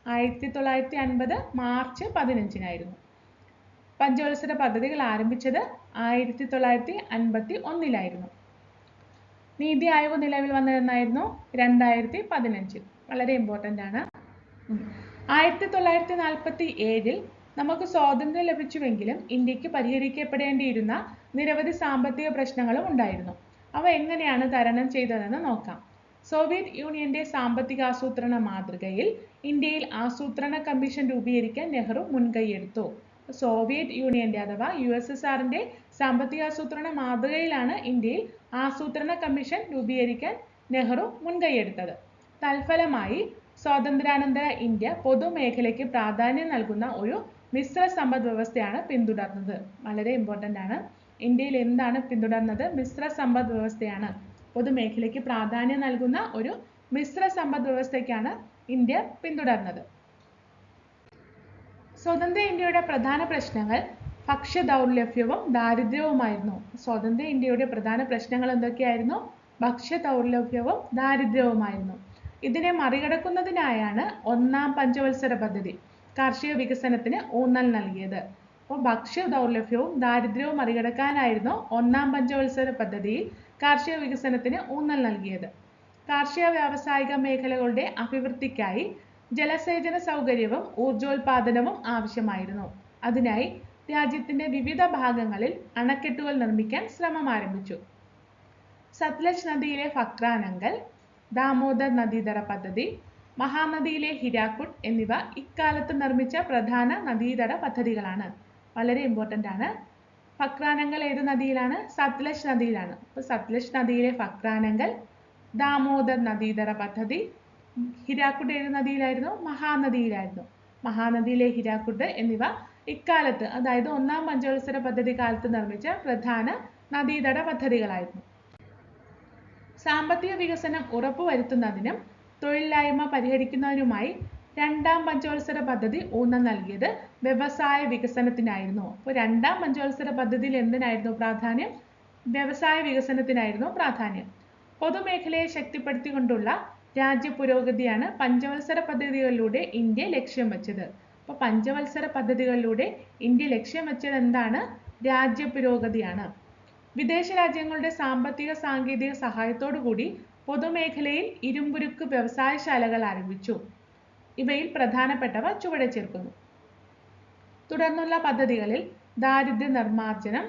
1950 മാർച്ച് 15 പഞ്ചവത്സര പദ്ധതികൾ ആരംഭിച്ചത് 1951 നീതി ആയോഗ് നിലവിൽ വന്നത് എന്നായിരുന്നു? 2015. വളരെ ഇമ്പോർട്ടൻ്റ് ആണ്. 1947 നമുക്ക് സ്വാതന്ത്ര്യം ലഭിച്ചുവെങ്കിലും ഇന്ത്യക്ക് പരിഹരിക്കപ്പെടേണ്ടിയിരുന്ന നിരവധി സാമ്പത്തിക പ്രശ്നങ്ങളും ഉണ്ടായിരുന്നു. അവ എങ്ങനെയാണ് തരണം ചെയ്തതെന്ന് നോക്കാം. സോവിയറ്റ് യൂണിയന്റെ സാമ്പത്തികാസൂത്രണ മാതൃകയിൽ ഇന്ത്യയിൽ ആസൂത്രണ കമ്മീഷൻ രൂപീകരിക്കാൻ നെഹ്റു മുൻകൈയെടുത്തു. സോവിയറ്റ് യൂണിയന്റെ അഥവാ USSRന്റെ സാമ്പത്തികാസൂത്രണ മാതൃകയിലാണ് ഇന്ത്യയിൽ ആസൂത്രണ കമ്മീഷൻ രൂപീകരിക്കാൻ നെഹ്റു മുൻകൈയെടുത്തത്. തൽഫലമായി സ്വാതന്ത്ര്യാനന്തര ഇന്ത്യ പൊതുമേഖലയ്ക്ക് പ്രാധാന്യം നൽകുന്ന ഒരു മിശ്ര സമ്പദ് വ്യവസ്ഥയാണ് പിന്തുടർന്നത്. വളരെ ഇമ്പോർട്ടൻ്റ് ആണ്. ഇന്ത്യയിൽ എന്താണ് പിന്തുടർന്നത്? മിശ്ര സമ്പദ് വ്യവസ്ഥയാണ്. പൊതുമേഖലയ്ക്ക് പ്രാധാന്യം നൽകുന്ന ഒരു മിശ്ര സമ്പദ് വ്യവസ്ഥയ്ക്കാണ് ഇന്ത്യ പിന്തുടർന്നത്. സ്വതന്ത്ര ഇന്ത്യയുടെ പ്രധാന പ്രശ്നങ്ങൾ ഭക്ഷ്യദൗർലഭ്യവും ദാരിദ്ര്യവുമായിരുന്നു. സ്വതന്ത്ര ഇന്ത്യയുടെ പ്രധാന പ്രശ്നങ്ങൾ എന്തൊക്കെയായിരുന്നു? ഭക്ഷ്യദൗർലഭ്യവും ദാരിദ്ര്യവുമായിരുന്നു. ഇതിനെ മറികടക്കുന്നതിനായാണ് ഒന്നാം പഞ്ചവത്സര പദ്ധതി കാർഷിക വികസനത്തിന് ഊന്നൽ നൽകിയത്. അപ്പോൾ ഭക്ഷ്യദൗർലഭ്യവും ദാരിദ്ര്യവും മറികടക്കാനായിരുന്നു ഒന്നാം പഞ്ചവത്സര പദ്ധതിയിൽ കാർഷിക വികസനത്തിന് ഊന്നൽ നൽകിയത്. കാർഷിക വ്യാവസായിക മേഖലകളുടെ അഭിവൃദ്ധിക്കായി ജലസേചന സൗകര്യവും ഊർജോൽപാദനവും ആവശ്യമായിരുന്നു. അതിനായി രാജ്യത്തിന്റെ വിവിധ ഭാഗങ്ങളിൽ അണക്കെട്ടുകൾ നിർമ്മിക്കാൻ ശ്രമം ആരംഭിച്ചു. സത്ലജ് നദിയിലെ ഫക്രാനങ്കൽ, ദാമോദർ നദീതട പദ്ധതി, മഹാനദിയിലെ ഹിരാക്കുഡ് എന്നിവ ഇക്കാലത്ത് നിർമ്മിച്ച പ്രധാന നദീതട പദ്ധതികളാണ്. വളരെ ഇമ്പോർട്ടൻ്റ് ആണ്. ഫക്രാനങ്കൽ ഏത് നദിയിലാണ്? സത്ലജ് നദിയിലാണ്. അപ്പോൾ സത്ലജ് നദിയിലെ ഫക്രാനങ്കൽ, ദാമോദർ നദീതട പദ്ധതി, ഹിരാക്കുഡ് ഏത് നദിയിലായിരുന്നു? മഹാനദിയിലായിരുന്നു. മഹാനദിയിലെ ഹിരാക്കുഡ് എന്നിവ ഇക്കാലത്ത്, അതായത് ഒന്നാം പഞ്ചവത്സര പദ്ധതി കാലത്ത് നിർമ്മിച്ച പ്രധാന നദീതട പദ്ധതികളായിരുന്നു. സാമ്പത്തിക വികസനം ഉറപ്പുവരുത്തുന്നതിനും തൊഴിലില്ലായ്മ പരിഹരിക്കുന്നതിനുമായി രണ്ടാം പഞ്ചവത്സര പദ്ധതി ഊന്നൽ നൽകിയത് വ്യവസായ വികസനത്തിനായിരുന്നു. അപ്പോൾ രണ്ടാം പഞ്ചവത്സര പദ്ധതിയിൽ എന്തിനായിരുന്നു പ്രാധാന്യം? വ്യവസായ വികസനത്തിനായിരുന്നു പ്രാധാന്യം. പൊതുമേഖലയെ ശക്തിപ്പെടുത്തിക്കൊണ്ടുള്ള രാജ്യ പുരോഗതിയാണ് പഞ്ചവത്സര പദ്ധതികളിലൂടെ ഇന്ത്യ ലക്ഷ്യം വെച്ചത്. അപ്പോൾ പഞ്ചവത്സര പദ്ധതികളിലൂടെ ഇന്ത്യ ലക്ഷ്യം വെച്ചത് എന്താണ്? രാജ്യ പുരോഗതിയാണ്. വിദേശ രാജ്യങ്ങളുടെ സാമ്പത്തിക സാങ്കേതിക സഹായത്തോടു കൂടി പൊതുമേഖലയിൽ ഇരുമ്പുരുക്ക് വ്യവസായശാലകൾ ആരംഭിച്ചു. ഇവയിൽ പ്രധാനപ്പെട്ടവ ചുവടെ ചേർക്കുന്നു. തുടർന്നുള്ള പദ്ധതികളിൽ ദാരിദ്ര്യ നിർമ്മാർജ്ജനം,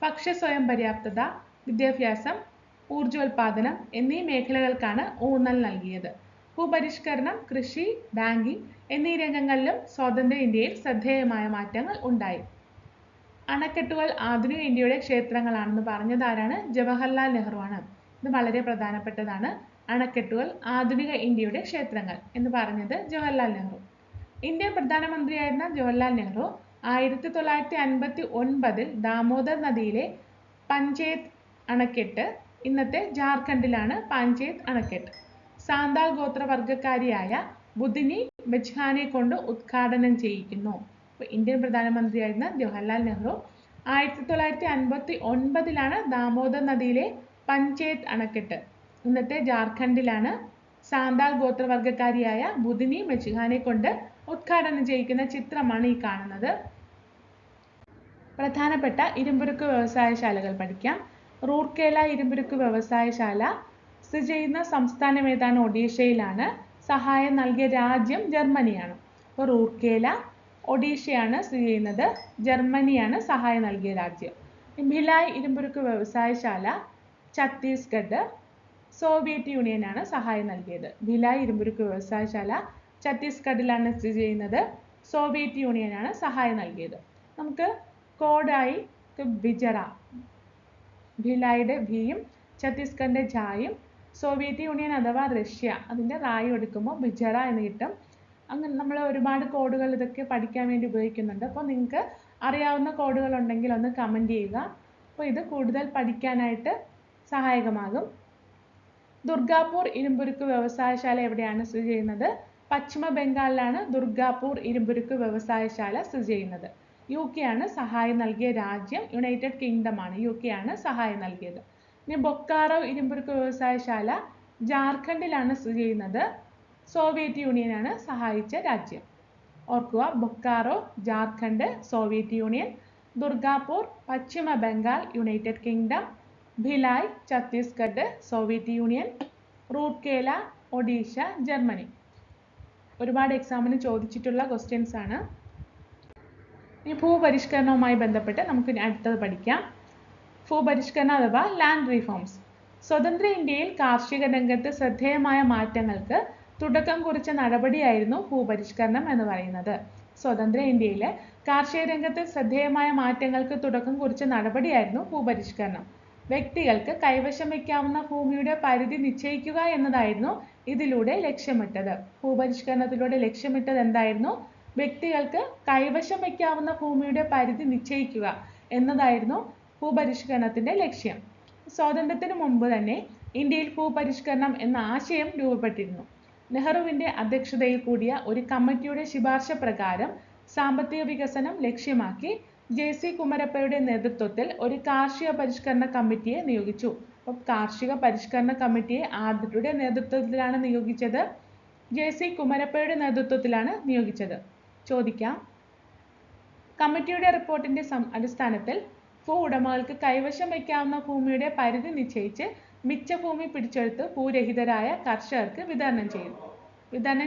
ഭക്ഷ്യ സ്വയം പര്യാപ്തത, വിദ്യാഭ്യാസം, ഊർജോൽപാദനം എന്നീ മേഖലകൾക്കാണ് ഊന്നൽ നൽകിയത്. ഭൂപരിഷ്കരണം, കൃഷി, ബാങ്കിംഗ് എന്നീ രംഗങ്ങളിലും സ്വതന്ത്ര ഇന്ത്യയിൽ ശ്രദ്ധേയമായ മാറ്റങ്ങൾ ഉണ്ടായി. അണക്കെട്ടുകൾ ആധുനിക ഇന്ത്യയുടെ ക്ഷേത്രങ്ങളാണെന്ന് പറഞ്ഞത് ആരാണ്? ജവഹർലാൽ നെഹ്റു ആണ്. ഇത് വളരെ പ്രധാനപ്പെട്ടതാണ്. അണക്കെട്ടുകൾ ആധുനിക ഇന്ത്യയുടെ ക്ഷേത്രങ്ങൾ എന്ന് പറഞ്ഞത് ജവഹർലാൽ നെഹ്റു. ഇന്ത്യൻ പ്രധാനമന്ത്രിയായിരുന്ന ജവഹർലാൽ നെഹ്റു 1959 ദാമോദർ നദിയിലെ പഞ്ചേത് അണക്കെട്ട്, ഇന്നത്തെ ജാർഖണ്ഡിലാണ് പഞ്ചേത് അണക്കെട്ട്, സാന്താൾ ഗോത്രവർഗക്കാരിയായ ബുധിനി മെജ്ഹാനെ കൊണ്ട് ഉദ്ഘാടനം ചെയ്യിക്കുന്നു. ഇന്ത്യൻ പ്രധാനമന്ത്രിയായിരുന്ന ജവഹർലാൽ നെഹ്റു 1959 ദാമോദർ നദിയിലെ പഞ്ചേത് അണക്കെട്ട്, ഇന്നത്തെ ജാർഖണ്ഡിലാണ്, സാന്താൾ ഗോത്രവർഗക്കാരിയായ ബുധിനി മെജ്ഹാനെ കൊണ്ട് ഉദ്ഘാടനം ചെയ്യിക്കുന്ന ചിത്രമാണ് ഈ കാണുന്നത്. പ്രധാനപ്പെട്ട ഇരുമ്പുരുക്ക് വ്യവസായശാലകൾ പഠിക്കാം. റൂർക്കേല ഇരുമ്പുരുക്ക് വ്യവസായശാല, സ്ഥിതി ചെയ്യുന്ന സംസ്ഥാനം ഏതാണ്? ഒഡീഷയിലാണ്. സഹായം നൽകിയ രാജ്യം ജർമ്മനിയാണ്. അപ്പോൾ റൂർക്കേല ഒഡീഷയാണ് സ്ഥിതി ചെയ്യുന്നത്, ജർമ്മനിയാണ് സഹായം നൽകിയ രാജ്യം. ഭിലായ് ഇരുമ്പുരുക്ക് വ്യവസായശാല ഛത്തീസ്ഗഡ്, സോവിയറ്റ് യൂണിയനാണ് സഹായം നൽകിയത്. ഭിലായ് ഇരുമ്പുരുക്ക് വ്യവസായശാല ഛത്തീസ്ഗഡിലാണ് സ്ഥിതി ചെയ്യുന്നത്, സോവിയറ്റ് യൂണിയനാണ് സഹായം നൽകിയത്. നമുക്ക് കോഡായി ബിജറ, ഭിലായുടെ ഭിയും ഛത്തീസ്ഗഡിന്റെ ജായും സോവിയറ്റ് യൂണിയൻ അഥവാ റഷ്യ അതിന്റെ റായും എടുക്കുമ്പോൾ ബിജറ എന്ന് കിട്ടും. അങ്ങനെ നമ്മൾ ഒരുപാട് കോഡുകൾ ഇതൊക്കെ പഠിക്കാൻ വേണ്ടി ഉപയോഗിക്കുന്നുണ്ട്. അപ്പോൾ നിങ്ങൾക്ക് അറിയാവുന്ന കോഡുകൾ ഉണ്ടെങ്കിൽ ഒന്ന് കമന്റ് ചെയ്യുക. അപ്പോൾ ഇത് കൂടുതൽ പഠിക്കാനായിട്ട് സഹായകമാകും. ദുർഗാപൂർ ഇരുമ്പുരുക്ക് വ്യവസായശാല എവിടെയാണ് സ്ഥിതി ചെയ്യുന്നത്? പശ്ചിമ ബംഗാളിലാണ് ദുർഗാപൂർ ഇരുമ്പുരുക്ക് വ്യവസായശാല സ്ഥിതി ചെയ്യുന്നത്. UK ആണ് സഹായം നൽകിയ രാജ്യം, യുണൈറ്റഡ് കിങ്ഡം ആണ്. UK ആണ് സഹായം നൽകിയത്. ഇനി ബൊക്കാറോ ഇരുമ്പുരുക്ക് വ്യവസായശാല ജാർഖണ്ഡിലാണ് സ്ഥിതി ചെയ്യുന്നത്, സോവിയറ്റ് യൂണിയനാണ് സഹായിച്ച രാജ്യം. ഓർക്കുക, ബൊക്കാറോ ജാർഖണ്ഡ് സോവിയറ്റ് യൂണിയൻ, ദുർഗാപൂർ പശ്ചിമ Bengal United kingdom, Bhilai Chhattisgarh Soviet union, Rourkela Odisha Germany. ഒരുപാട് എക്സാമിന് ചോദിച്ചിട്ടുള്ള ക്വസ്റ്റ്യൻസ് ആണ്. ഈ ഭൂപരിഷ്കരണവുമായി ബന്ധപ്പെട്ട് നമുക്ക് അടുത്തത് പഠിക്കാം. ഭൂപരിഷ്കരണം അഥവാ ലാൻഡ് റീഫോംസ്. സ്വതന്ത്ര ഇന്ത്യയിൽ കാർഷിക രംഗത്ത് ശ്രദ്ധേയമായ മാറ്റങ്ങൾക്ക് തുടക്കം കുറിച്ച നടപടിയായിരുന്നു ഭൂപരിഷ്കരണം എന്ന് പറയുന്നത്. സ്വതന്ത്ര ഇന്ത്യയിലെ കാർഷിക രംഗത്ത് ശ്രദ്ധേയമായ മാറ്റങ്ങൾക്ക് തുടക്കം കുറിച്ച നടപടിയായിരുന്നു ഭൂപരിഷ്കരണം. വ്യക്തികൾക്ക് കൈവശം വയ്ക്കാവുന്ന ഭൂമിയുടെ പരിധി നിശ്ചയിക്കുക എന്നതായിരുന്നു ഇതിലൂടെ ലക്ഷ്യമിട്ടത്. ഭൂപരിഷ്കരണത്തിലൂടെ ലക്ഷ്യമിട്ടത് എന്തായിരുന്നു? വ്യക്തികൾക്ക് കൈവശം വയ്ക്കാവുന്ന ഭൂമിയുടെ പരിധി നിശ്ചയിക്കുക എന്നതായിരുന്നു ഭൂപരിഷ്കരണത്തിന്റെ ലക്ഷ്യം. സ്വാതന്ത്ര്യത്തിന് മുമ്പ് തന്നെ ഇന്ത്യയിൽ ഭൂപരിഷ്കരണം എന്ന ആശയം രൂപപ്പെട്ടിരുന്നു. നെഹ്റുവിന്റെ അധ്യക്ഷതയിൽ കൂടിയ ഒരു കമ്മിറ്റിയുടെ ശുപാർശ പ്രകാരം സാമ്പത്തിക വികസനം ലക്ഷ്യമാക്കി JC കുമരപ്പയുടെ നേതൃത്വത്തിൽ ഒരു കാർഷിക പരിഷ്കരണ കമ്മിറ്റിയെ നിയോഗിച്ചു. അപ്പോൾ കാർഷിക പരിഷ്കരണ കമ്മിറ്റിയെ ആരുടെ നേതൃത്വത്തിലാണ് നിയോഗിച്ചത്? JC കുമരപ്പയുടെ നേതൃത്വത്തിലാണ് നിയോഗിച്ചത്. ചോദിക്കാം. കമ്മിറ്റിയുടെ റിപ്പോർട്ടിന്റെ അടിസ്ഥാനത്തിൽ ഭൂ ഉടമകൾക്ക് കൈവശം വയ്ക്കാവുന്ന ഭൂമിയുടെ പരിധി നിശ്ചയിച്ച് മിച്ച ഭൂമി പിടിച്ചെടുത്ത് ഭൂരഹിതരായ കർഷകർക്ക് വിതരണം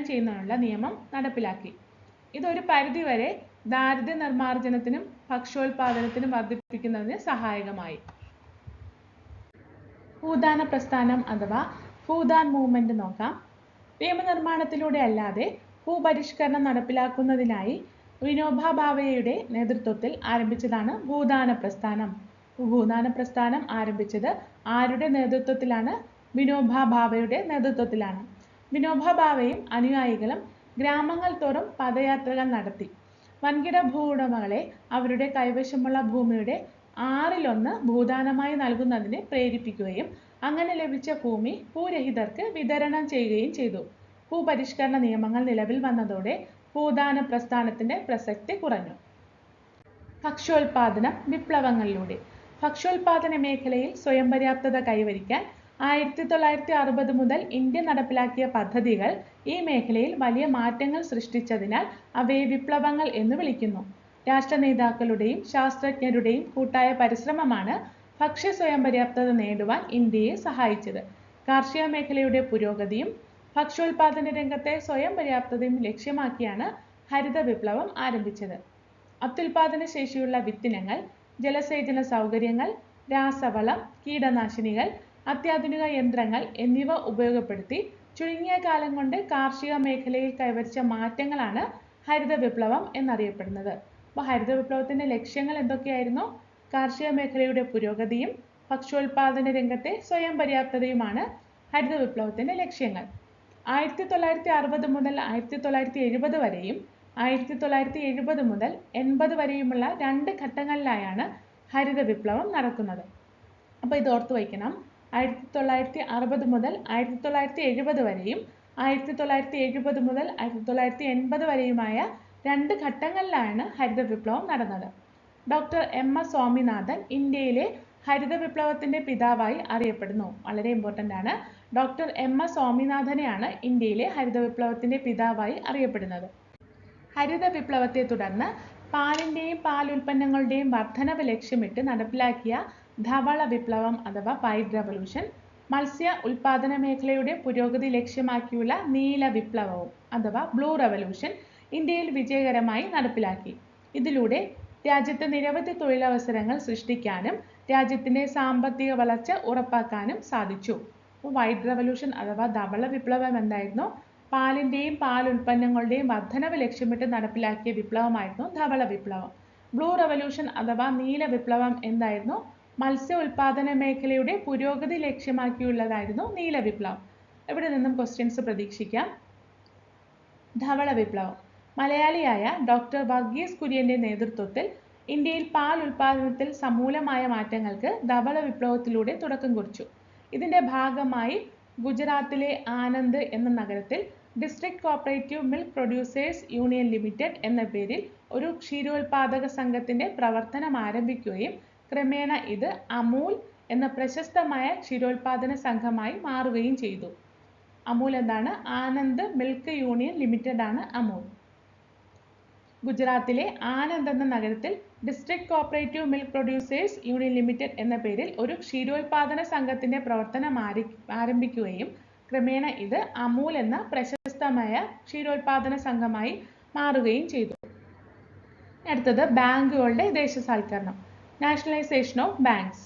ചെയ്യുന്നതിനുള്ള നിയമം നടപ്പിലാക്കി. ഇതൊരു പരിധിവരെ ദാരിദ്ര്യ നിർമ്മാർജ്ജനത്തിനും ഭക്ഷ്യോൽപാദനത്തിനും വർദ്ധിപ്പിക്കുന്നതിന് സഹായകമായി. ഭൂദാന പ്രസ്ഥാനം അഥവാ ഭൂദാൻ മൂവ്മെന്റ് നോക്കാം. നിയമനിർമ്മാണത്തിലൂടെ അല്ലാതെ ഭൂപരിഷ്കരണം നടപ്പിലാക്കുന്നതിനായി വിനോബ ഭാവെയുടെ നേതൃത്വത്തിൽ ആരംഭിച്ചതാണ് ഭൂദാന പ്രസ്ഥാനം. ഭൂദാന പ്രസ്ഥാനം ആരംഭിച്ചത് ആരുടെ നേതൃത്വത്തിലാണ്? വിനോബ ഭാവെയുടെ നേതൃത്വത്തിലാണ്. വിനോബ ഭാവെയും അനുയായികളും ഗ്രാമങ്ങൾ തോറും പദയാത്രകൾ നടത്തി വൻകിട ഭൂ ഉടമകളെ അവരുടെ കൈവശമുള്ള ഭൂമിയുടെ 1/6 ഭൂദാനമായി നൽകുന്നതിന് പ്രേരിപ്പിക്കുകയും അങ്ങനെ ലഭിച്ച ഭൂമി ഭൂരഹിതർക്ക് വിതരണം ചെയ്യുകയും ചെയ്തു. ഭൂപരിഷ്കരണ നിയമങ്ങൾ നിലവിൽ വന്നതോടെ ഭൂദാന പ്രസ്ഥാനത്തിന്റെ പ്രസക്തി കുറഞ്ഞു. ഭക്ഷ്യോൽപാദനം വിപ്ലവങ്ങളിലൂടെ. ഭക്ഷ്യോൽപാദന മേഖലയിൽ സ്വയം പര്യാപ്തത കൈവരിക്കാൻ 1960 മുതൽ ഇന്ത്യ നടപ്പിലാക്കിയ പദ്ധതികൾ ഈ മേഖലയിൽ വലിയ മാറ്റങ്ങൾ സൃഷ്ടിച്ചതിനാൽ അവയെ വിപ്ലവങ്ങൾ എന്ന് വിളിക്കുന്നു. രാഷ്ട്ര നേതാക്കളുടെയും ശാസ്ത്രജ്ഞരുടെയും കൂട്ടായ പരിശ്രമമാണ് ഭക്ഷ്യ സ്വയം പര്യാപ്തത നേടുവാൻ ഇന്ത്യയെ സഹായിച്ചത്. കാർഷിക മേഖലയുടെ പുരോഗതിയും ഭക്ഷ്യോൽപാദന രംഗത്തെ സ്വയം പര്യാപ്തതയും ലക്ഷ്യമാക്കിയാണ് ഹരിത വിപ്ലവം ആരംഭിച്ചത്. അത്യുൽപാദന ശേഷിയുള്ള വിത്തിനങ്ങൾ, ജലസേചന സൗകര്യങ്ങൾ, രാസവളം, കീടനാശിനികൾ, അത്യാധുനിക യന്ത്രങ്ങൾ എന്നിവ ഉപയോഗപ്പെടുത്തി ചുരുങ്ങിയ കാലം കൊണ്ട് കാർഷിക മേഖലയിൽ കൈവരിച്ച മാറ്റങ്ങളാണ് ഹരിത വിപ്ലവം എന്നറിയപ്പെടുന്നത്. അപ്പോൾ ഹരിത വിപ്ലവത്തിന്റെ ലക്ഷ്യങ്ങൾ എന്തൊക്കെയായിരുന്നു? കാർഷിക മേഖലയുടെ പുരോഗതിയും ഭക്ഷ്യോൽപാദന രംഗത്തെ സ്വയം പര്യാപ്തതയുമാണ് ഹരിത വിപ്ലവത്തിന്റെ ലക്ഷ്യങ്ങൾ. 1960 മുതൽ 1970 വരെയും 1970 മുതൽ 80 വരെയുമുള്ള 2 ഘട്ടങ്ങളിലായാണ് ഹരിത വിപ്ലവം നടക്കുന്നത്. അപ്പോൾ ഇത് ഓർത്തു വയ്ക്കണം. 1960 മുതൽ 1970 വരെയും 1970 മുതൽ 1980 വരെയുമായ 2 ഘട്ടങ്ങളിലാണ് ഹരിത വിപ്ലവം നടന്നത്. ഡോക്ടർ MS സ്വാമിനാഥൻ ഇന്ത്യയിലെ ഹരിത വിപ്ലവത്തിന്റെ പിതാവായി അറിയപ്പെടുന്നു. വളരെ ഇമ്പോർട്ടൻ്റ് ആണ്. ഡോക്ടർ MS സ്വാമിനാഥനെയാണ് ഇന്ത്യയിലെ ഹരിത വിപ്ലവത്തിന്റെ പിതാവായി അറിയപ്പെടുന്നത്. ഹരിത വിപ്ലവത്തെ തുടർന്ന് പാലിന്റെയും പാൽ ഉൽപ്പന്നങ്ങളുടെയും വർധനവ് ലക്ഷ്യമിട്ട് നടപ്പിലാക്കിയ ധവള വിപ്ലവം അഥവാ വൈറ്റ് റവല്യൂഷൻ മത്സ്യ ഉൽപാദന മേഖലയുടെ പുരോഗതി ലക്ഷ്യമാക്കിയുള്ള നീല വിപ്ലവവും അഥവാ ബ്ലൂ റവല്യൂഷൻ ഇന്ത്യയിൽ വിജയകരമായി നടപ്പിലാക്കി. ഇതിലൂടെ രാജ്യത്ത് നിരവധി തൊഴിലവസരങ്ങൾ സൃഷ്ടിക്കാനും രാജ്യത്തിന്റെ സാമ്പത്തിക വളർച്ച ഉറപ്പാക്കാനും സാധിച്ചു. വൈറ്റ് റവല്യൂഷൻ അഥവാ ധവള വിപ്ലവം എന്തായിരുന്നു? പാലിന്റെയും പാൽ ഉൽപ്പന്നങ്ങളുടെയും വർധനവ് ലക്ഷ്യമിട്ട് നടപ്പിലാക്കിയ വിപ്ലവമായിരുന്നു ധവള വിപ്ലവം. ബ്ലൂ റവല്യൂഷൻ അഥവാ നീല വിപ്ലവം എന്തായിരുന്നു? മത്സ്യ ഉൽപാദന മേഖലയുടെ പുരോഗതി ലക്ഷ്യമാക്കിയുള്ളതായിരുന്നു നീല വിപ്ലവം. ഇവിടെ നിന്നും ക്വസ്റ്റ്യൻസ് പ്രതീക്ഷിക്കാം. ധവള വിപ്ലവം. മലയാളിയായ ഡോക്ടർ വർഗീസ് കുര്യന്റെ നേതൃത്വത്തിൽ ഇന്ത്യയിൽ പാൽ ഉൽപാദനത്തിൽ സമൂലമായ മാറ്റങ്ങൾക്ക് ധവള വിപ്ലവത്തിലൂടെ തുടക്കം കുറിച്ചു. ഇതിന്റെ ഭാഗമായി ഗുജറാത്തിലെ ആനന്ദ് എന്ന നഗരത്തിൽ district cooperative milk producers union limited എന്ന പേരിൽ ഒരു ക്ഷീരോത്പാദക സംഘത്തിന്റെ പ്രവർത്തനം ആരംഭിക്കുകയും ക്രമേണ ഇത് അമൂൽ എന്ന പ്രശസ്തമായ ക്ഷീരോത്പാദന സംഘമായി മാറുകയും ചെയ്തു. അമൂൽ എന്താണ്? ആനന്ദ് മിൽക്ക് യൂണിയൻ ലിമിറ്റഡ് ആണ് അമൂൽ. ഗുജറാത്തിലെ ആനന്ദ് എന്ന നഗരത്തിൽ district cooperative milk producers union limited എന്ന പേരിൽ ഒരു ക്ഷീരോത്പാദന സംഘത്തിന്റെ പ്രവർത്തനം ആരംഭിക്കുകയും ക്രമേണ ഇത് അമൂൽ എന്ന പ്രശസ്തമായ ക്ഷീരോത്പാദന സംഘമായി മാറുകയും ചെയ്തു. അടുത്തത് ബാങ്കുകളുടെ ദേശസാൽക്കരണം. Nationalisation of banks.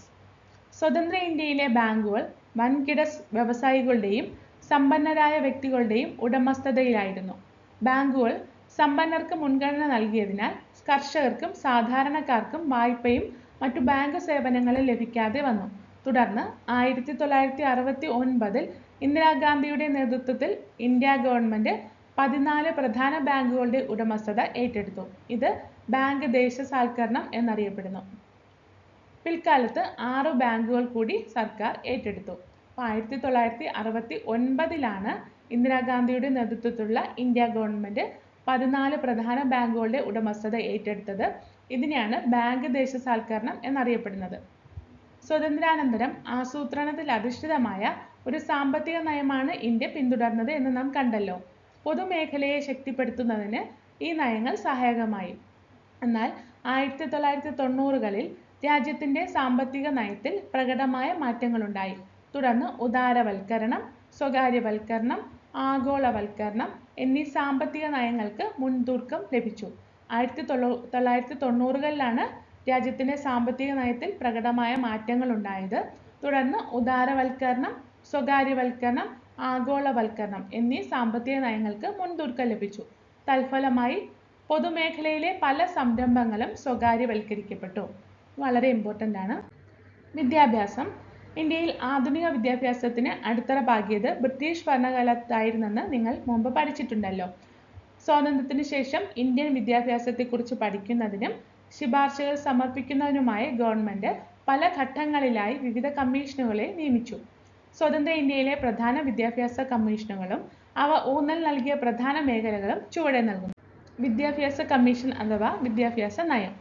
സ്വതന്ത്ര ഇന്ത്യയിലെ ബാങ്കുകൾ വൻകിട വ്യവസായികളുടെയും സമ്പന്നരായ വ്യക്തികളുടെയും ഉടമസ്ഥതയിലായിരുന്നു. ബാങ്കുകൾ സമ്പന്നർക്ക് മുൻഗണന നൽകിയതിനാൽ കർഷകർക്കും സാധാരണക്കാർക്കും വായ്പയും മറ്റു ബാങ്ക് സേവനങ്ങളും ലഭിക്കാതെ വന്നു. തുടർന്ന് 1969 ഇന്ദിരാഗാന്ധിയുടെ നേതൃത്വത്തിൽ ഇന്ത്യ ഗവൺമെന്റ് 14 പ്രധാന ബാങ്കുകളുടെ ഉടമസ്ഥത ഏറ്റെടുത്തു. ഇത് ബാങ്ക് ദേശസാൽക്കരണം എന്നറിയപ്പെടുന്നു. പിൽക്കാലത്ത് 6 ബാങ്കുകൾ കൂടി സർക്കാർ ഏറ്റെടുത്തു. 1969 ഇന്ദിരാഗാന്ധിയുടെ നേതൃത്വത്തിലുള്ള ഇന്ത്യ ഗവൺമെന്റ് 14 പ്രധാന ബാങ്കുകളുടെ ഉടമസ്ഥത ഏറ്റെടുത്തത്. ഇതിനെയാണ് ബാങ്ക് ദേശസാൽക്കരണം എന്നറിയപ്പെടുന്നത്. സ്വാതന്ത്ര്യാനന്തരം ആസൂത്രണത്തിൽ അധിഷ്ഠിതമായ ഒരു സാമ്പത്തിക നയമാണ് ഇന്ത്യ പിന്തുടർന്നത് എന്ന് നാം കണ്ടല്ലോ. പൊതുമേഖലയെ ശക്തിപ്പെടുത്തുന്നതിന് ഈ നയങ്ങൾ സഹായകമായി. എന്നാൽ 1990കളിൽ രാജ്യത്തിന്റെ സാമ്പത്തിക നയത്തിൽ പ്രകടമായ മാറ്റങ്ങളുണ്ടായി. തുടർന്ന് ഉദാരവൽക്കരണം, സ്വകാര്യവൽക്കരണം, ആഗോളവൽക്കരണം എന്നീ സാമ്പത്തിക നയങ്ങൾക്ക് മുൻതൂക്കം ലഭിച്ചു. 1990കളിലാണ് രാജ്യത്തിന്റെ സാമ്പത്തിക നയത്തിൽ പ്രകടമായ മാറ്റങ്ങൾ ഉണ്ടായത്. തുടർന്ന് ഉദാരവൽക്കരണം, സ്വകാര്യവൽക്കരണം, ആഗോളവൽക്കരണം എന്നീ സാമ്പത്തിക നയങ്ങൾക്ക് മുൻതൂക്കം ലഭിച്ചു. തൽഫലമായി പൊതുമേഖലയിലെ പല സംരംഭങ്ങളും സ്വകാര്യവൽക്കരിക്കപ്പെട്ടു. വളരെ ഇമ്പോർട്ടൻ്റ് ആണ്. വിദ്യാഭ്യാസം. ഇന്ത്യയിൽ ആധുനിക വിദ്യാഭ്യാസത്തിന് അടിത്തറ പാകിയത് ബ്രിട്ടീഷ് ഭരണകാലത്തായിരുന്നെന്ന് നിങ്ങൾ മുമ്പ് പഠിച്ചിട്ടുണ്ടല്ലോ. സ്വാതന്ത്ര്യത്തിന് ശേഷം ഇന്ത്യൻ വിദ്യാഭ്യാസത്തെക്കുറിച്ച് പഠിക്കുന്നതിനും ശുപാർശകൾ സമർപ്പിക്കുന്നതിനുമായി ഗവൺമെന്റ് പല ഘട്ടങ്ങളിലായി വിവിധ കമ്മീഷനുകളെ നിയമിച്ചു. സ്വതന്ത്ര ഇന്ത്യയിലെ പ്രധാന വിദ്യാഭ്യാസ കമ്മീഷനുകളും അവ ഊന്നൽ നൽകിയ പ്രധാന മേഖലകളും ചുവടെ നൽകുന്നു. വിദ്യാഭ്യാസ കമ്മീഷൻ അഥവാ വിദ്യാഭ്യാസ നയം.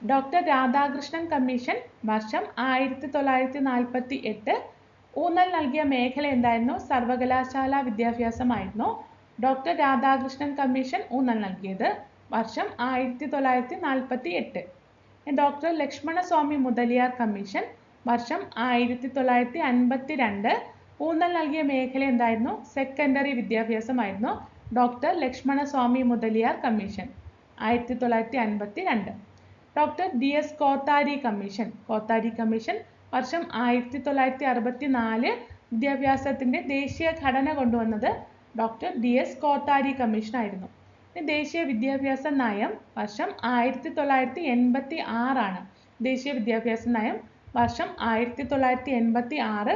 ഡോക്ടർ രാധാകൃഷ്ണൻ കമ്മീഷൻ വർഷം 1948 ഊന്നൽ നൽകിയ മേഖല എന്തായിരുന്നു? സർവകലാശാല വിദ്യാഭ്യാസമായിരുന്നു. ഡോക്ടർ രാധാകൃഷ്ണൻ കമ്മീഷൻ ഊന്നൽ നൽകിയത് വർഷം 1948. ഡോക്ടർ ലക്ഷ്മണസ്വാമി മുതലിയാർ കമ്മീഷൻ വർഷം 1952 ഊന്നൽ നൽകിയ മേഖല എന്തായിരുന്നു? സെക്കൻഡറി വിദ്യാഭ്യാസമായിരുന്നു. Doctor Lakshmanaswami Mudaliar commission 1952. Doctor DS Kothari commission വർഷം 1964 വിദ്യാഭ്യാസത്തിന്റെ ദേശീയ ഘടന കൊണ്ടുവന്നത് ഡോക്ടർ DS കോത്താരി കമ്മീഷൻ ആയിരുന്നു. ദേശീയ വിദ്യാഭ്യാസ നയം വർഷം 1986 ദേശീയ വിദ്യാഭ്യാസ നയം വർഷം 1986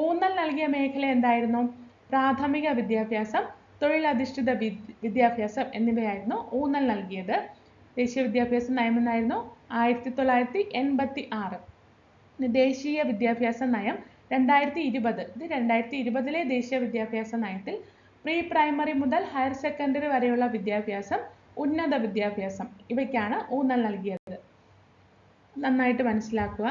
ഊന്നൽ നൽകിയ മേഖല എന്തായിരുന്നു? പ്രാഥമിക വിദ്യാഭ്യാസം, തൊഴിലധിഷ്ഠിത വിദ്യാഭ്യാസം എന്നിവയായിരുന്നു ഊന്നൽ നൽകിയത്. ദേശീയ വിദ്യാഭ്യാസ നയം എന്നായിരുന്നു 1986. ദേശീയ വിദ്യാഭ്യാസ നയം 2020. ഇത് 2020 ദേശീയ വിദ്യാഭ്യാസ നയത്തിൽ പ്രീ പ്രൈമറി മുതൽ ഹയർ സെക്കൻഡറി വരെയുള്ള വിദ്യാഭ്യാസം, ഉന്നത വിദ്യാഭ്യാസം ഇവയ്ക്കാണ് ഊന്നൽ നൽകിയത്. നന്നായിട്ട് മനസ്സിലാക്കുക.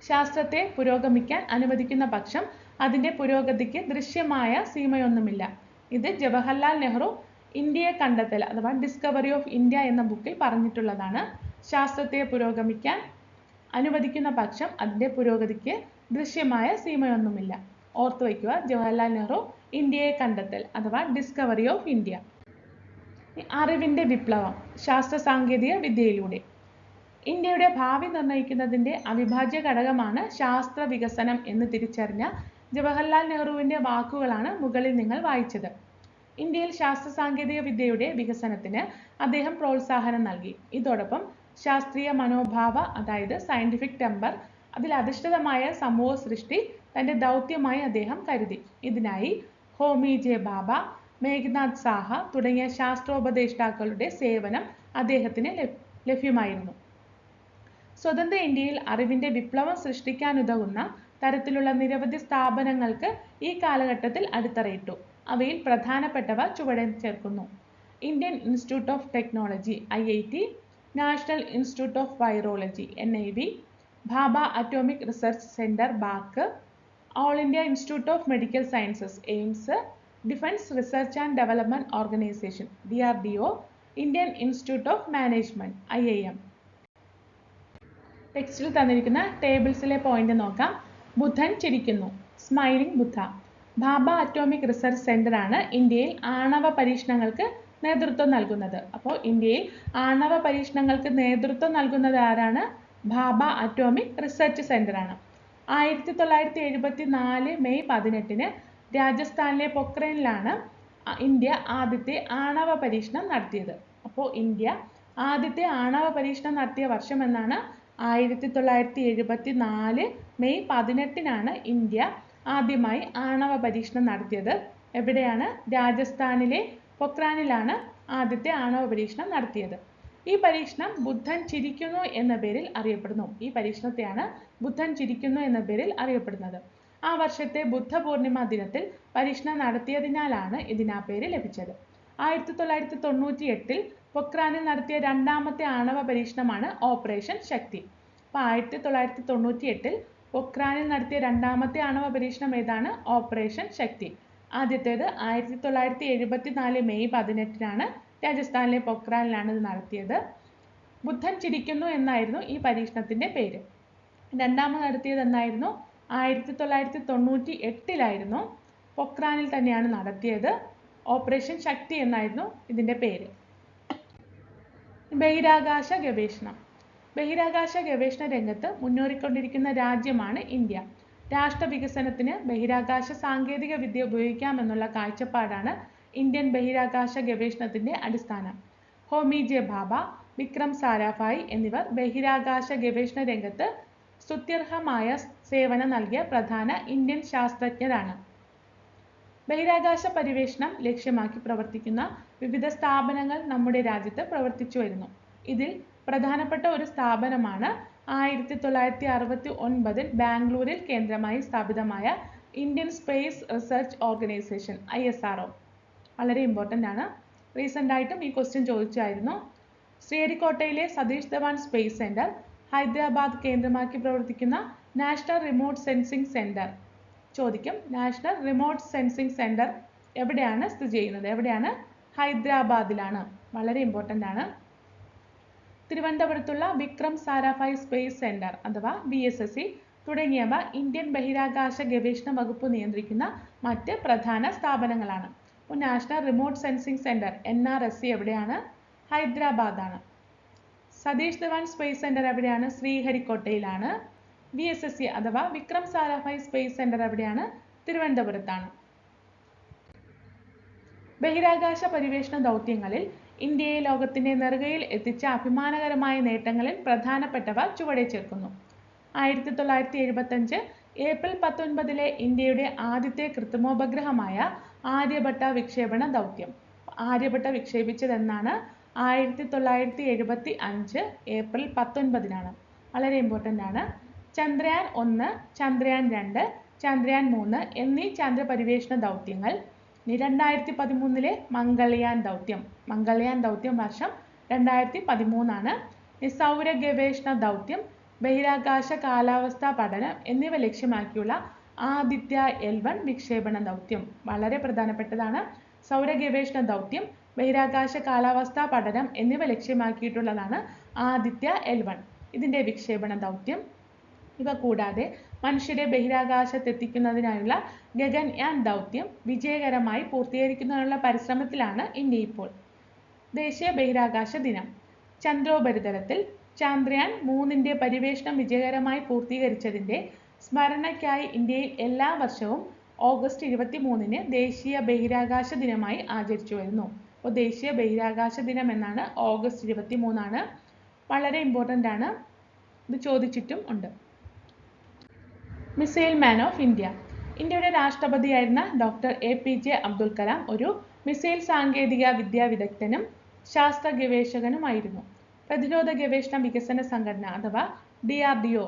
ശാസ്ത്രത്തെ പുരോഗമിക്കാൻ അനുവദിക്കുന്ന പക്ഷം അതിന്റെ പുരോഗതിക്ക് ദൃശ്യമായ സീമയൊന്നുമില്ല. ഇത് ജവഹർലാൽ നെഹ്റു ഇന്ത്യയെ കണ്ടെത്തൽ അഥവാ ഡിസ്കവറി ഓഫ് ഇന്ത്യ എന്ന ബുക്കിൽ പറഞ്ഞിട്ടുള്ളതാണ്. ശാസ്ത്രത്തെ പുരോഗമിക്കാൻ അനുവദിക്കുന്ന പക്ഷം അതിന്റെ പുരോഗതിക്ക് ദൃശ്യമായ സീമയൊന്നുമില്ല. ഓർത്തു വയ്ക്കുക, ജവഹർലാൽ നെഹ്റു ഇന്ത്യയെ കണ്ടെത്തൽ അഥവാ ഡിസ്കവറി ഓഫ് ഇന്ത്യ. അറിവിന്റെ വിപ്ലവം ശാസ്ത്ര സാങ്കേതിക വിദ്യയിലൂടെ. ഇന്ത്യയുടെ ഭാവി നിർണ്ണയിക്കുന്നതിന്റെ അവിഭാജ്യ ഘടകമാണ് ശാസ്ത്ര വികസനം എന്ന് തിരിച്ചറിഞ്ഞ ജവഹർലാൽ നെഹ്റുവിന്റെ വാക്കുകളാണ് മുകളിൽ നിങ്ങൾ വായിച്ചത്. ഇന്ത്യയിൽ ശാസ്ത്ര സാങ്കേതിക വിദ്യയുടെ വികസനത്തിന് അദ്ദേഹം പ്രോത്സാഹനം നൽകി. ഇതോടൊപ്പം ശാസ്ത്രീയ മനോഭാവ അതായത് സയന്റിഫിക് ടെമ്പർ അതിൽ അധിഷ്ഠിതമായ സമൂഹ സൃഷ്ടി തന്റെ ദൗത്യമായി അദ്ദേഹം കരുതി. ഇതിനായി ഹോമി ജെ ഭാഭ, മേഘ്നാഥ് സാഹ തുടങ്ങിയ ശാസ്ത്രോപദേഷ്ടാക്കളുടെ സേവനം അദ്ദേഹത്തിന് ലഭ്യമായിരുന്നു. സ്വതന്ത്ര ഇന്ത്യയിൽ അറിവിന്റെ വിപ്ലവം സൃഷ്ടിക്കാനുതകുന്ന തരത്തിലുള്ള നിരവധി സ്ഥാപനങ്ങൾക്ക് ഈ കാലഘട്ടത്തിൽ അടിത്തറയിട്ടു. അവയിൽ പ്രധാനപ്പെട്ടവ ചുവടെ ചേർക്കുന്നു. Indian institute of technology IIT, national institute of virology NIV, Bhabha atomic research centre BAC, all India institute of medical sciences AIIMS, defence research and development organisation DRDO, Indian institute of management IIM. ടെക്സ്റ്റിൽ തന്നിരിക്കുന്ന ടേബിൾസിലെ point നോക്കാം. ബുദ്ധൻ ചിരിക്കുന്നു, smiling ബുദ്ധ. Bhabha atomic research centre ആണ് ഇന്ത്യയിൽ ആണവ പരീക്ഷണങ്ങൾക്ക് നേതൃത്വം നൽകുന്നത്. അപ്പോൾ ഇന്ത്യയിൽ ആണവ പരീക്ഷണങ്ങൾക്ക് നേതൃത്വം നൽകുന്നത് ആരാണ്? ഭാഭ അറ്റോമിക് റിസർച്ച് സെന്റർ ആണ്. 1974 മെയ് 18 രാജസ്ഥാനിലെ പൊക്രനിലാണ് ഇന്ത്യ ആദ്യത്തെ ആണവ പരീക്ഷണം നടത്തിയത്. അപ്പോൾ ഇന്ത്യ ആദ്യത്തെ ആണവ പരീക്ഷണം നടത്തിയ വർഷം എന്നാണ് 1974 മെയ് 18 ഇന്ത്യ ആദ്യമായി ആണവ പരീക്ഷണം നടത്തിയത്. എവിടെയാണ്? രാജസ്ഥാനിലെ പൊക്രാനിലാണ് ആദ്യത്തെ ആണവ പരീക്ഷണം നടത്തിയത്. ഈ പരീക്ഷണം ബുദ്ധൻ ചിരിക്കുന്നു എന്ന പേരിൽ അറിയപ്പെടുന്നു. ഈ പരീക്ഷണത്തെയാണ് ബുദ്ധൻ ചിരിക്കുന്നു എന്ന പേരിൽ അറിയപ്പെടുന്നത്. ആ വർഷത്തെ ബുദ്ധ പൂർണിമ ദിനത്തിൽ പരീക്ഷണം നടത്തിയതിനാലാണ് ഇതിന് ആ പേര് ലഭിച്ചത്. 1998 പൊക്രാനിൽ നടത്തിയ രണ്ടാമത്തെ ആണവ പരീക്ഷണമാണ് ഓപ്പറേഷൻ ശക്തി. അപ്പോൾ 1998 പൊക്രാനിൽ നടത്തിയ രണ്ടാമത്തെ ആണവ പരീക്ഷണം ഏതാണ്? ഓപ്പറേഷൻ ശക്തി. ആദ്യത്തേത് 1974 മെയ് 18 രാജസ്ഥാനിലെ പൊക്രാനിലാണ് ഇത് നടത്തിയത്. ബുദ്ധൻ ചിരിക്കുന്നു എന്നായിരുന്നു ഈ പരീക്ഷണത്തിന്റെ പേര്. രണ്ടാമത് നടത്തിയത് എന്നായിരുന്നു? 1998 പൊക്രാനിൽ തന്നെയാണ് നടത്തിയത്. ഓപ്പറേഷൻ ശക്തി എന്നായിരുന്നു ഇതിന്റെ പേര്. ബഹിരാകാശ ഗവേഷണം. ബഹിരാകാശ ഗവേഷണ രംഗത്ത് മുന്നേറിക്കൊണ്ടിരിക്കുന്ന രാജ്യമാണ് ഇന്ത്യ. രാഷ്ട്ര വികസനത്തിന് ബഹിരാകാശ സാങ്കേതിക വിദ്യ ഉപയോഗിക്കാമെന്നുള്ള കാഴ്ചപ്പാടാണ് ഇന്ത്യൻ ബഹിരാകാശ ഗവേഷണത്തിന്റെ അടിസ്ഥാനം. ഹോമി ജെ ഭാഭ, വിക്രം സാരാഭായ് എന്നിവർ ബഹിരാകാശ ഗവേഷണ രംഗത്ത് സ്തുത്യർഹമായ സേവനം നൽകിയ പ്രധാന ഇന്ത്യൻ ശാസ്ത്രജ്ഞരാണ്. ബഹിരാകാശ പര്യവേഷണം ലക്ഷ്യമാക്കി പ്രവർത്തിക്കുന്ന വിവിധ സ്ഥാപനങ്ങൾ നമ്മുടെ രാജ്യത്ത് പ്രവർത്തിച്ചു വരുന്നു. ഇതിൽ പ്രധാനപ്പെട്ട ഒരു സ്ഥാപനമാണ് 1969 ബാംഗ്ലൂരിൽ കേന്ദ്രമായി സ്ഥാപിതമായ Indian space research organisation ISRO. വളരെ ഇമ്പോർട്ടൻ്റ് ആണ്. റീസെൻ്റ് ആയിട്ടും ഈ ക്വസ്റ്റ്യൻ ചോദിച്ചായിരുന്നു. ശ്രീഹരിക്കോട്ടയിലെ സതീഷ് ധവാൻ സ്പേസ് സെന്റർ, ഹൈദരാബാദ് കേന്ദ്രമാക്കി പ്രവർത്തിക്കുന്ന നാഷണൽ റിമോട്ട് സെൻസിംഗ് സെന്റർ ചോദിക്കും. നാഷണൽ റിമോട്ട് സെൻസിംഗ് സെന്റർ എവിടെയാണ് സ്ഥിതി ചെയ്യുന്നത്? എവിടെയാണ്? ഹൈദരാബാദിലാണ്. വളരെ ഇമ്പോർട്ടൻ്റ് ആണ്. തിരുവനന്തപുരത്തുള്ള വിക്രം സാരാഭായ് സ്പേസ് സെന്റർ അഥവാ VSSC തുടങ്ങിയവ ഇന്ത്യൻ ബഹിരാകാശ ഗവേഷണ വകുപ്പ് നിയന്ത്രിക്കുന്ന മറ്റ് പ്രധാന സ്ഥാപനങ്ങളാണ്. National remote sensing centre NRSC എവിടെയാണ്? ഹൈദരാബാദാണ്. സതീഷ് ധവാൻ സ്പേസ് സെന്റർ എവിടെയാണ്? ശ്രീഹരിക്കോട്ടയിലാണ്. VSSC അഥവാ വിക്രം സാരാഭായ് സ്പേസ് സെന്റർ എവിടെയാണ്? തിരുവനന്തപുരത്താണ്. ബഹിരാകാശ പര്യവേഷണ ദൗത്യങ്ങളിൽ ഇന്ത്യയെ ലോകത്തിന്റെ നെറുകയിൽ എത്തിച്ച അഭിമാനകരമായ നേട്ടങ്ങളിൽ പ്രധാനപ്പെട്ടവ ചുവടെ ചേർക്കുന്നു. 1975 ഏപ്രിൽ 19 ഇന്ത്യയുടെ ആദ്യത്തെ കൃത്രിമോപഗ്രഹമായ ആര്യഭട്ട വിക്ഷേപണ ദൗത്യം. ആര്യഭട്ട വിക്ഷേപിച്ചതെന്നാണ്? 1975 ഏപ്രിൽ 19 വളരെ ഇമ്പോർട്ടൻ്റ് ആണ്. ചന്ദ്രയാൻ 1, ചന്ദ്രയാൻ 2, ചന്ദ്രയാൻ 3 എന്നീ ചന്ദ്രപരിവേഷണ ദൗത്യങ്ങൾ 2013 മംഗൾയാൻ ദൗത്യം വർഷം 2013 സൗര ഗവേഷണ ദൗത്യം, ബഹിരാകാശ കാലാവസ്ഥാ പഠനം എന്നിവ ലക്ഷ്യമാക്കിയുള്ള ആദിത്യ L1 വിക്ഷേപണ ദൗത്യം. വളരെ പ്രധാനപ്പെട്ടതാണ്. സൗര ഗവേഷണ ദൗത്യം, ബഹിരാകാശ കാലാവസ്ഥാ പഠനം എന്നിവ ലക്ഷ്യമാക്കിയിട്ടുള്ളതാണ് ആദിത്യ L1 ഇതിന്റെ വിക്ഷേപണ ദൗത്യം. ഇവ കൂടാതെ മനുഷ്യരെ ബഹിരാകാശത്തെത്തിക്കുന്നതിനായുള്ള ഗഗൻയാൻ ദൗത്യം വിജയകരമായി പൂർത്തീകരിക്കുന്നതിനുള്ള പരിശ്രമത്തിലാണ് ഇന്ത്യ ഇപ്പോൾ. ദേശീയ ബഹിരാകാശ ദിനം. ചന്ദ്രോപരിതലത്തിൽ ചന്ദ്രയാൻ 3ന്റെ പര്യവേഷണം വിജയകരമായി പൂർത്തീകരിച്ചതിന്റെ സ്മരണയ്ക്കായി ഇന്ത്യയിൽ എല്ലാ വർഷവും ഓഗസ്റ്റ് 23-ന് ദേശീയ ബഹിരാകാശ ദിനമായി ആചരിച്ചു വരുന്നു. അപ്പോൾ ദേശീയ ബഹിരാകാശ ദിനം എന്നാണ്, ഓഗസ്റ്റ് 23 വളരെ ഇമ്പോർട്ടൻ്റ് ആണ്, ഇത് ചോദിച്ചിട്ടും ഉണ്ട്. Missile man of India. ഇന്ത്യയുടെ രാഷ്ട്രപതിയായിരുന്ന ഡോക്ടർ APJ അബ്ദുൽ കലാം ഒരു മിസൈൽ സാങ്കേതിക വിദ്യാ വിദഗ്ധനും ശാസ്ത്ര ഗവേഷകനുമായിരുന്നു. പ്രതിരോധ ഗവേഷണ വികസന സംഘടന അഥവാ DRDO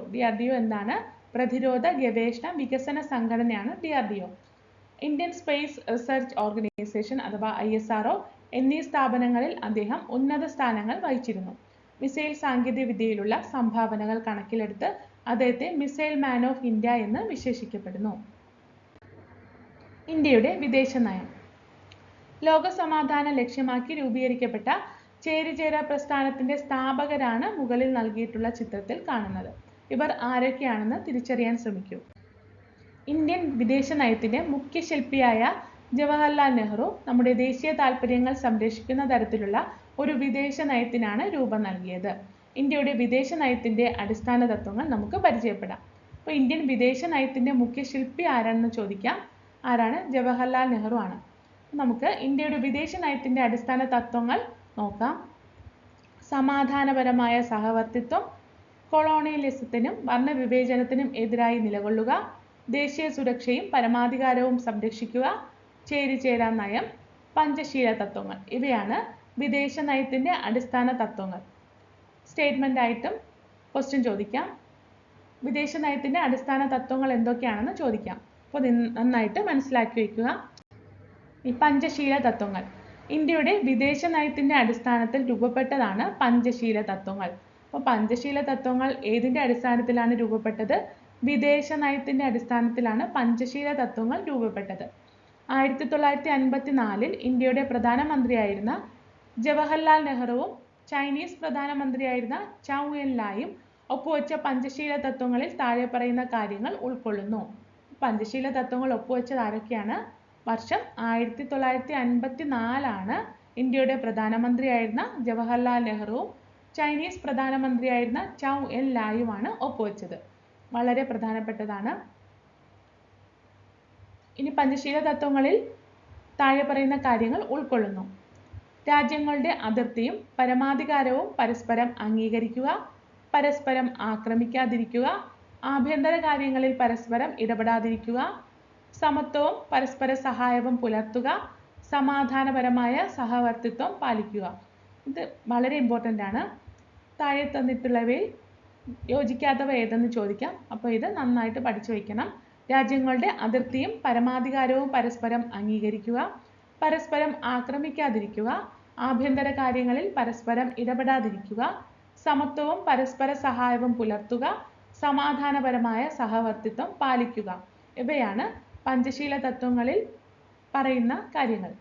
എന്താണ്? പ്രതിരോധ ഗവേഷണ വികസന സംഘടനയാണ് DRDO. Indian space research organisation അഥവാ ISRO എന്നീ സ്ഥാപനങ്ങളിൽ അദ്ദേഹം ഉന്നത സ്ഥാനങ്ങൾ വഹിച്ചിരുന്നു. മിസൈൽ സാങ്കേതിക വിദ്യയിലുള്ള സംഭാവനകൾ കണക്കിലെടുത്ത് അദ്ദേഹത്തെ മിസൈൽ മാൻ ഓഫ് ഇന്ത്യ എന്ന് വിശേഷിക്കപ്പെടുന്നു. ഇന്ത്യയുടെ വിദേശ നയം. ലോക സമാധാനം ലക്ഷ്യമാക്കി രൂപീകരിക്കപ്പെട്ട ചേരിചേര പ്രസ്ഥാനത്തിന്റെ സ്ഥാപകരാണ് മുകളിൽ നൽകിയിട്ടുള്ള ചിത്രത്തിൽ കാണുന്നത്. ഇവർ ആരൊക്കെയാണെന്ന് തിരിച്ചറിയാൻ ശ്രമിക്കൂ. ഇന്ത്യൻ വിദേശ നയത്തിന്റെ മുഖ്യ ശില്പിയായ ജവഹർലാൽ നെഹ്റു നമ്മുടെ ദേശീയ താൽപര്യങ്ങൾ സംരക്ഷിക്കുന്ന തരത്തിലുള്ള ഒരു വിദേശ നയത്തിനാണ് രൂപം നൽകിയത്. ഇന്ത്യയുടെ വിദേശ നയത്തിന്റെ അടിസ്ഥാന തത്വങ്ങൾ നമുക്ക് പരിചയപ്പെടാം. അപ്പോൾ ഇന്ത്യൻ വിദേശ നയത്തിന്റെ മുഖ്യ ശില്പി ആരാണെന്ന് ചോദിക്കാം. ആരാണ്? ജവഹർലാൽ നെഹ്റു ആണ്. നമുക്ക് ഇന്ത്യയുടെ വിദേശ നയത്തിന്റെ അടിസ്ഥാന തത്വങ്ങൾ നോക്കാം. സമാധാനപരമായ സഹവർത്തിത്വം, കൊളോണിയലിസത്തിനും വർണ്ണവിവേചനത്തിനും എതിരായി നിലകൊള്ളുക, ദേശീയ സുരക്ഷയും പരമാധികാരവും സംരക്ഷിക്കുക, ചേരിചേരാ നയം, പഞ്ചശീല തത്വങ്ങൾ. ഇവയാണ് വിദേശ നയത്തിന്റെ അടിസ്ഥാന തത്വങ്ങൾ. സ്റ്റേറ്റ്മെന്റ് ആയിട്ടും ക്വസ്റ്റ്യൻ ചോദിക്കാം. വിദേശ നയത്തിന്റെ അടിസ്ഥാന തത്വങ്ങൾ എന്തൊക്കെയാണെന്ന് ചോദിക്കാം. അപ്പോൾ നന്നായിട്ട് മനസ്സിലാക്കി വയ്ക്കുക. ഈ പഞ്ചശീല തത്വങ്ങൾ ഇന്ത്യയുടെ വിദേശ നയത്തിന്റെ അടിസ്ഥാനത്തിൽ രൂപപ്പെട്ടതാണ് പഞ്ചശീല തത്വങ്ങൾ. അപ്പോൾ പഞ്ചശീല തത്വങ്ങൾ ഏതിന്റെ അടിസ്ഥാനത്തിലാണ് രൂപപ്പെട്ടത്? വിദേശ നയത്തിന്റെ അടിസ്ഥാനത്തിലാണ് പഞ്ചശീല തത്വങ്ങൾ രൂപപ്പെട്ടത്. 1954-ൽ ഇന്ത്യയുടെ പ്രധാനമന്ത്രിയായിരുന്ന ജവഹർലാൽ നെഹ്റുവും ചൈനീസ് പ്രധാനമന്ത്രിയായിരുന്ന ചൗ എൻ ലായും ഒപ്പുവെച്ച പഞ്ചശീല തത്വങ്ങളിൽ താഴെ പറയുന്ന കാര്യങ്ങൾ ഉൾക്കൊള്ളുന്നു. പഞ്ചശീല തത്വങ്ങൾ ഒപ്പുവെച്ചത് ആരൊക്കെയാണ്? വർഷം 1954 ഇന്ത്യയുടെ പ്രധാനമന്ത്രിയായിരുന്ന ജവഹർലാൽ നെഹ്റുവും ചൈനീസ് പ്രധാനമന്ത്രിയായിരുന്ന ചൗ എൻ ലായുമാണ് ഒപ്പുവെച്ചത്. വളരെ പ്രധാനപ്പെട്ടതാണ്. ഇനി പഞ്ചശീല തത്വങ്ങളിൽ താഴെ പറയുന്ന കാര്യങ്ങൾ ഉൾക്കൊള്ളുന്നു. രാജ്യങ്ങളുടെ അതിർത്തിയും പരമാധികാരവും പരസ്പരം അംഗീകരിക്കുക, പരസ്പരം ആക്രമിക്കാതിരിക്കുക, ആഭ്യന്തര കാര്യങ്ങളിൽ പരസ്പരം ഇടപെടാതിരിക്കുക, സമത്വവും പരസ്പര സഹായവും പുലർത്തുക, സമാധാനപരമായ സഹവർത്തിത്വം പാലിക്കുക. ഇത് വളരെ ഇമ്പോർട്ടൻ്റ് ആണ്. താഴെ തന്നിട്ടുള്ളവയിൽ യോജിക്കാത്തവ ഏതെന്ന് ചോദിക്കാം. അപ്പോൾ ഇത് നന്നായിട്ട് പഠിച്ചു വയ്ക്കണം. രാജ്യങ്ങളുടെ അതിർത്തിയും പരമാധികാരവും പരസ്പരം അംഗീകരിക്കുക, പരസ്പരം ആക്രമിക്കാതിരിക്കുക, ആഭ്യന്തര കാര്യങ്ങളിൽ പരസ്പരം ഇടപെടാതിരിക്കുക, സമത്വവും പരസ്പര സഹായവും പുലർത്തുക, സമാധാനപരമായ സഹവർത്തിത്വം പാലിക്കുക. ഇവയാണ് പഞ്ചശീല തത്വങ്ങളിൽ പറയുന്ന കാര്യങ്ങൾ.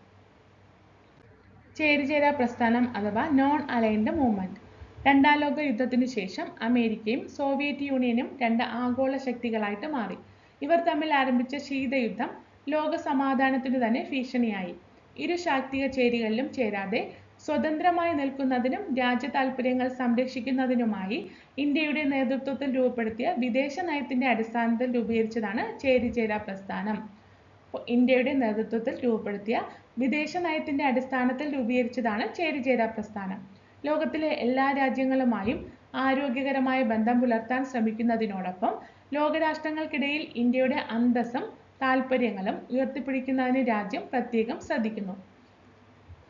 ചേരിചേരാ പ്രസ്ഥാനം അഥവാ നോൺ അലൈൻഡ് മൂവ്മെന്റ്. രണ്ടാം ലോക യുദ്ധത്തിനു ശേഷം അമേരിക്കയും സോവിയറ്റ് യൂണിയനും രണ്ട് ആഗോള ശക്തികളായിട്ട് മാറി. ഇവർ തമ്മിൽ ആരംഭിച്ച ശീതയുദ്ധം ലോക സമാധാനത്തിനു തന്നെ ഭീഷണിയായി. ഇരു ശാക്തിക ചേരികളിലും ചേരാതെ സ്വതന്ത്രമായി നിൽക്കുന്നതിനും രാജ്യ താൽപര്യങ്ങൾ സംരക്ഷിക്കുന്നതിനുമായി ഇന്ത്യയുടെ നേതൃത്വത്തിൽ രൂപപ്പെടുത്തിയ വിദേശ നയത്തിന്റെ അടിസ്ഥാനത്തിൽ രൂപീകരിച്ചതാണ് ചേരിചേരാ പ്രസ്ഥാനം. ഇന്ത്യയുടെ നേതൃത്വത്തിൽ രൂപപ്പെടുത്തിയ വിദേശ നയത്തിന്റെ അടിസ്ഥാനത്തിൽ രൂപീകരിച്ചതാണ് ചേരിചേരാ പ്രസ്ഥാനം. ലോകത്തിലെ എല്ലാ രാജ്യങ്ങളുമായും ആരോഗ്യകരമായ ബന്ധം പുലർത്താൻ ശ്രമിക്കുന്നതിനോടൊപ്പം ലോകരാഷ്ട്രങ്ങൾക്കിടയിൽ ഇന്ത്യയുടെ അന്തസ്സും താൽപര്യങ്ങളും ഉയർത്തിപ്പിടിക്കുന്നതിന് രാജ്യം പ്രത്യേകം ശ്രദ്ധിക്കുന്നു.